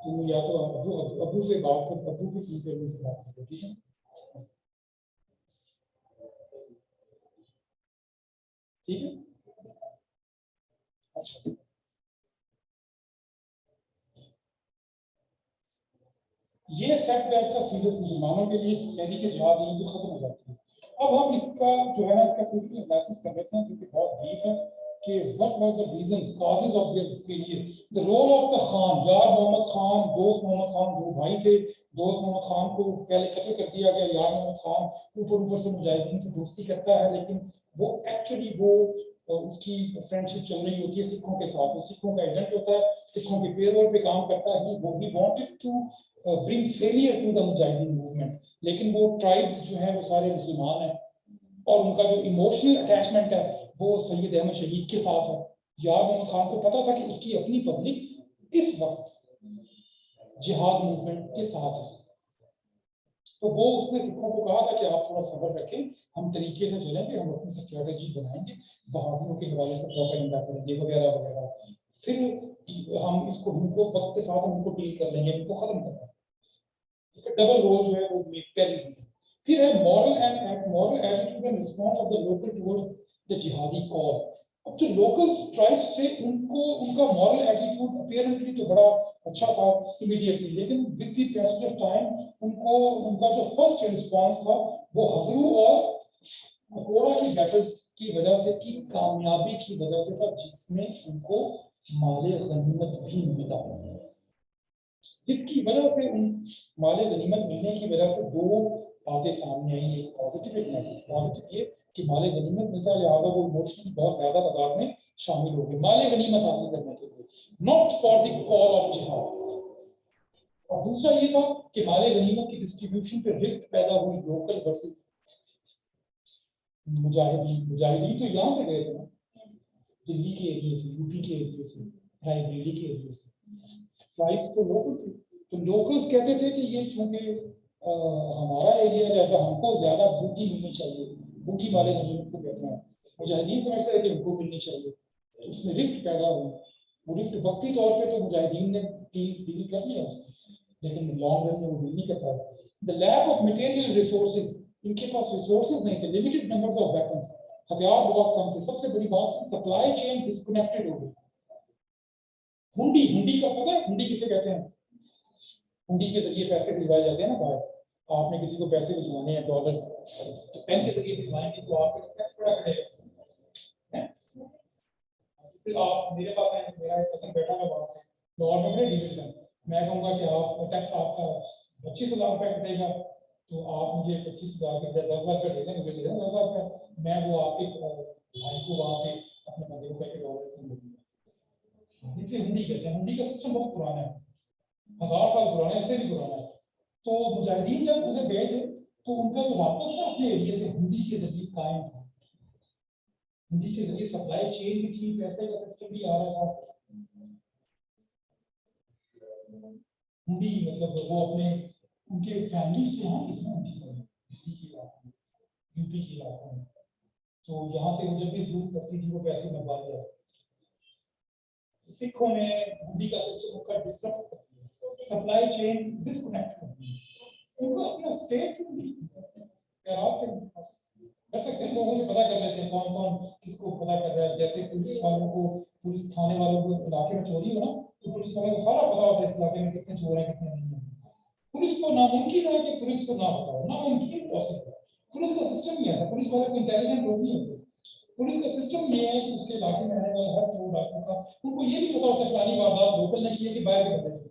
तो या तो अबू अबू से बात कर, अबू की फोन करने से बात करो, ठीक है? ठीक है। अच्छा, ये सेटबैक था सीरियस मुसलमानों के लिए, तहरीक जिहाद यहीं पे खत्म हो जाती है। अब हम इसका जो है ना, इसका क्रिटिकल एनालिसिस कर लेते हैं, क्योंकि बहुत डीप है कि what was the reasons, causes of their failure. The role of the Khan, Yar Mohammad Khan, दोस्त मोहम्मद खान, दो भाई थे। दोस्त मोहम्मद खान को पहले कत्ल कर दिया गया। यार मोहम्मद खान ऊपर ऊपर से मुजाहिदीन से दोस्ती करता है, लेकिन वो एक्चुअली वो उसकी फ्रेंडशिप चल रही होती है सिखों के साथ। वो सिखों का एजेंट होता है, सिखों के पेरोल पे काम करता है। वो ही wanted to bring failure to the Mujahideen movement. लेकिन वो ट्राइब्स जो है वो सारे मुसलमान हैं और उनका जो इमोशनल अटैचमेंट है वो सैयद अहमद शहीद के साथ है। यार मोहम्मद खान को पता था कि उसकी अपनी पब्लिक इस वक्त जिहाद मूवमेंट के साथ है, तो वो उसने सिखों को कहा था कि आप थोड़ा सब्र रखें, हम तरीके से चलेंगे, हम अपनी स्ट्रेटेजी बनाएंगे, बहादुरों के हवाले से प्रोपेगेंडा करेंगे वगैरह वगैरह, फिर हम इसको, उनको वक्त के साथ हम उनको डील कर लेंगे, उनको खत्म करना है। डबल रोल जो है वो पहली रीजन। फिर है moral attitude and response of the local towards the जिहादी कॉल। अब जो लोकल ट्राइब्स थे उनको, उनका मॉरल एटीट्यूड अपीयरेंटली तो बड़ा अच्छा था इमीडिएटली, लेकिन with the passage of time उनको, उनका जो फर्स्ट रिस्पांस था वो हजरू और अकोड़ा की बैटल की वजह से, की कामयाबी की वजह से था, जिसमें उनको माले गनीमत भी मिला, जिसकी वजह से उन माले गनीमत मिलने की वजह से दो बातें सामने आई, एक पॉजिटिव एक नेगेटिव। पॉजिटिव ये कि माले गनीमत मिलता, लिहाजा वो इमोशनली बहुत ज्यादा तादाद में शामिल हो गए माले गनीमत हासिल करने के लिए, not for the call of जिहाद। और दूसरा ये था कि माले गनीमत की डिस्ट्रीब्यूशन पे रिस्क पैदा हुई, लोकल वर्सेस मुजाहिदीन। मुजाहिदीन तो यहाँ से गए थे ना, दिल्ली के एरिया से, यूपी के एरिया से, रायबरेली के एरिया से, ट्राइब्स तो लोकल थे। तो लोकल्स कहते थे कि ये चूंकि हमारा एरिया जैसा, हमको ज्यादा बूटी मिलनी चाहिए, बूटी वाले नहीं उनको कहते हैं, मुजाहिदीन समझते हैं कि उनको मिलनी चाहिए, तो उसमें रिफ्ट पैदा हुई। वो रिफ्ट वक्ती तौर पे तो मुजाहिदीन ने डील कर लिया उसको, लेकिन लॉन्ग रन में वो डील नहीं कर पाया। The lack of material resources, इनके पास रिसोर्सेज नहीं थे, लिमिटेड नंबर्स ऑफ वेपन्स, हथियार बहुत कम थे। सबसे बड़ी बात, सप्लाई चेन डिस्कनेक्टेड हो गई। हुंडी, हुंडी का पता है? हुंडी किसे कहते हैं? हुंडी के जरिए पैसे भिजवाए जाते हैं ना बाहर, आपने किसी को पैसे भिजवाने हैं डॉलर, तो पेन के जरिए भिजवाएंगे तो आपका टैक्स बड़ा कटेगा। फिर आप मेरे पास आए, मेरा एक कसन बैठा है वहाँ पे लाहौर में, मेरे डीलर्स हैं, मैं कहूँगा कि आप टैक्स आपका 25,000 रुपये कटेगा, तो आप मुझे 25,000 के 10,000 रुपये दे दें, मुझे दे दें 10,000 रुपये, मैं वो आपके भाई को वहाँ पे अपने बंदे को पैके डॉलर दूंगा। इसे हुंडी कहते हैं। हुंडी का सिस्टम बहुत पुराना है, 1000 साल पुराना है, इससे भी पुराना है। तो मुजाहिदीन जब उधर गए थे तो उनका जो रास्ता था अपने एरिया से हुंडी के जरिए कायम था। हुंडी के जरिए सप्लाई चेन भी थी, पैसे का सिस्टम भी आ रहा था। हुंडी मतलब वो अपने उनके फैमिली से यहाँ कितना उनकी सब दिल्ली के इलाके में, यूपी के इलाके में, तो यहाँ से वो जब भी जरूरत पड़ती थी वो पैसे मंगवा लिया। सिखों ने हुंडी का सिस्टम का डिस्टर्ब कर दिया, सप्लाई चेन डिस्कनेक्ट कर दी, उनको अपना स्टेट कर सकते हैं, लोगों से पता कर लेते हैं कौन कौन किसको पता कर रहा है। जैसे पुलिस वालों को, पुलिस थाने वालों को इलाके में चोरी हो ना, तो पुलिस वालों को सारा पता होता है इस इलाके में कितने चोर हैं कितने नहीं है। पुलिस को नामुमकिन है कि पुलिस को ना बताओ, नामुमकिन पॉसिबल है। पुलिस का सिस्टम ही ऐसा, पुलिस वाले को इंटेलिजेंट लोग नहीं होते। पुलिस का सिस्टम ये है कि उसके इलाके में रहने वाले हर चोर डाकू का उनको ये भी पता होता है फलानी वारदात लोकल ने की है कि बाहर के बंदे ने।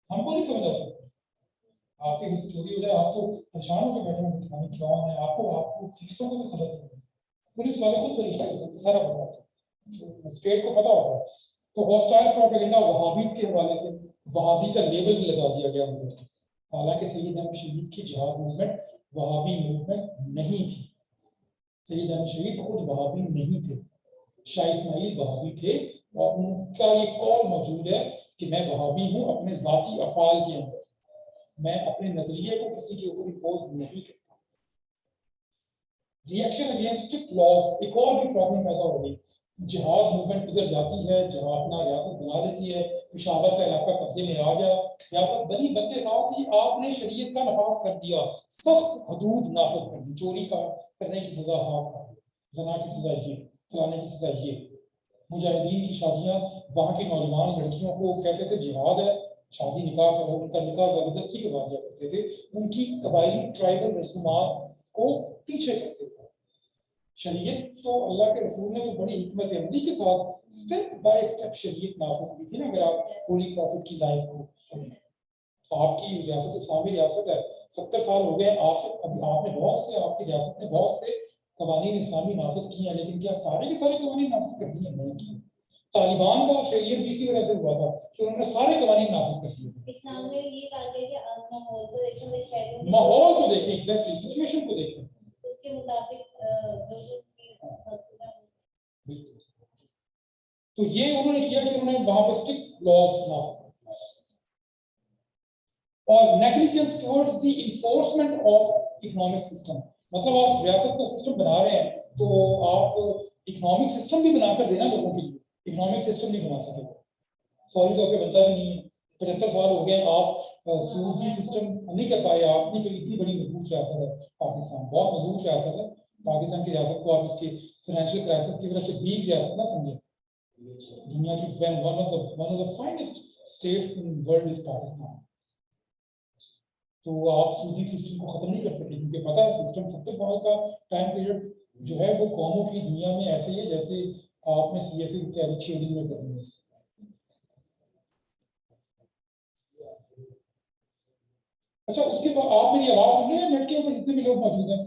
हमको नहीं समझ आ सकता, आपके घर से चोरी हो जाए आप तो परेशान होकर बैठे होंगे थाने कौन है, आपको चीजों को भी खबर नहीं है। पुलिस वाले खुद सरिश्ता करते सारा पता होता है, स्टेट को पता होता है। तो हॉस्टाइल प्रोपेगेंडा वहाबीज के हवाले से वहाबी का लेबल भी लगा दिया गया उनको। हालांकि सैयद अहमद शहीद की जिहाद मूवमेंट वहाबी मूवमेंट नहीं थी। सैयद अहमद शहीद खुद वहाबी नहीं थे, शाह इस्माइल वहाबी थे, और उनका ये कॉल मौजूद है कि मैं वहाबी हूँ अपने जाती अफाल के अंदर, मैं अपने नजरिए को किसी के ऊपर इम्पोज नहीं करता। रिएक्शन अगेंस्ट स्ट्रिक्ट लॉज, एक और भी प्रॉब्लम पैदा हो गई। जिहाद मूवमेंट उधर जाती है जहां अपना रियासत बना लेती है, पेशावर का इलाका कब्जे में आ गया, रियासत बनी बनते साथ ही आपने शरीयत का नफाज कर दिया, सख्त हदूद नाफज कर दी, चोरी का करने की सजा हाथ कर दी, जना की सजा ये, फलाने की सजा ये। मुजाहिदीन की शादियां वहां की नौजवान लड़कियों को कहते थे जिहाद है, शादी निकाह करो, उनका निकाह जबरदस्ती के बाद करते थे, उनकी कबायली ट्राइबल रसूमात को पीछे करते थे। शरीयत तो अल्लाह के रसूल ने तो बड़ी हिकमत अमली के साथ स्टेप बाय स्टेप शरीयत नाफिज की थी ना। अगर आप होली प्रॉफिट की लाइफ को तो आपकी रियासत इस्लामी रियासत है, 70 साल हो गए, आप अभी आपने बहुत से, आपकी रियासत ने बहुत से कवानीन इस्लामी नाफिज किए हैं, लेकिन क्या सारे के सारे कवानीन नाफिज कर दिए? नहीं किए। तालिबान का फेलियर भी इसी वजह से हुआ था कि उन्होंने सारे कवानीन नाफिज कर दिए थे। इस्लाम में ये कहा गया कि माहौल को देखें, शहरों में माहौल को देखें, एग्जैक्टली सिचुएशन को देखें, उसके मुताबिक बिल्कुल। तो ये उन्होंने किया कि उन्होंने वहां पे स्ट्रिक्ट लॉज नाफिज कर दिया। और negligence towards the enforcement of economic system, मतलब आप रियासत का सिस्टम बना रहे हैं तो आप इकोनॉमिक सिस्टम भी बनाकर देना लोगों के लिए, इकोनॉमिक सिस्टम नहीं बना सके, सॉरी तो बनता भी नहीं है। 75 साल हो गए, आप सूदी सिस्टम नहीं कर पाए। आपने तो इतनी बड़ी मजबूत रियासत है पाकिस्तान, बहुत मजबूत रियासत है पाकिस्तान की रियासत को आप उसकी फाइनेंशियल क्राइसिस की वजह से वीक रियासत ना समझें। दुनिया की one of the finest states in world is Pakistan. तो आप सूदी सिस्टम को खत्म नहीं कर सके, क्योंकि पता है सिस्टम 70 साल का टाइम पीरियड जो है वो कौमों की दुनिया में ऐसे ही है जैसे आपने सीएसई की तैयारी 6 दिन में करनी है। अच्छा, उसके बाद आप मेरी आवाज सुन रहे हैं? नेट के ऊपर जितने भी लोग मौजूद हैं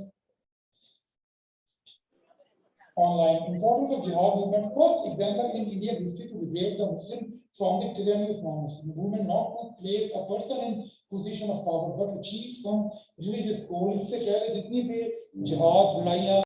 online. Importance of jihad movement. First example in Indian history to liberate the Muslim from the tyranny of non-Muslim. Movement not to place a person in position of power but achieve some religious goal. इससे पहले जितनी भी jihad लड़ाइयाँ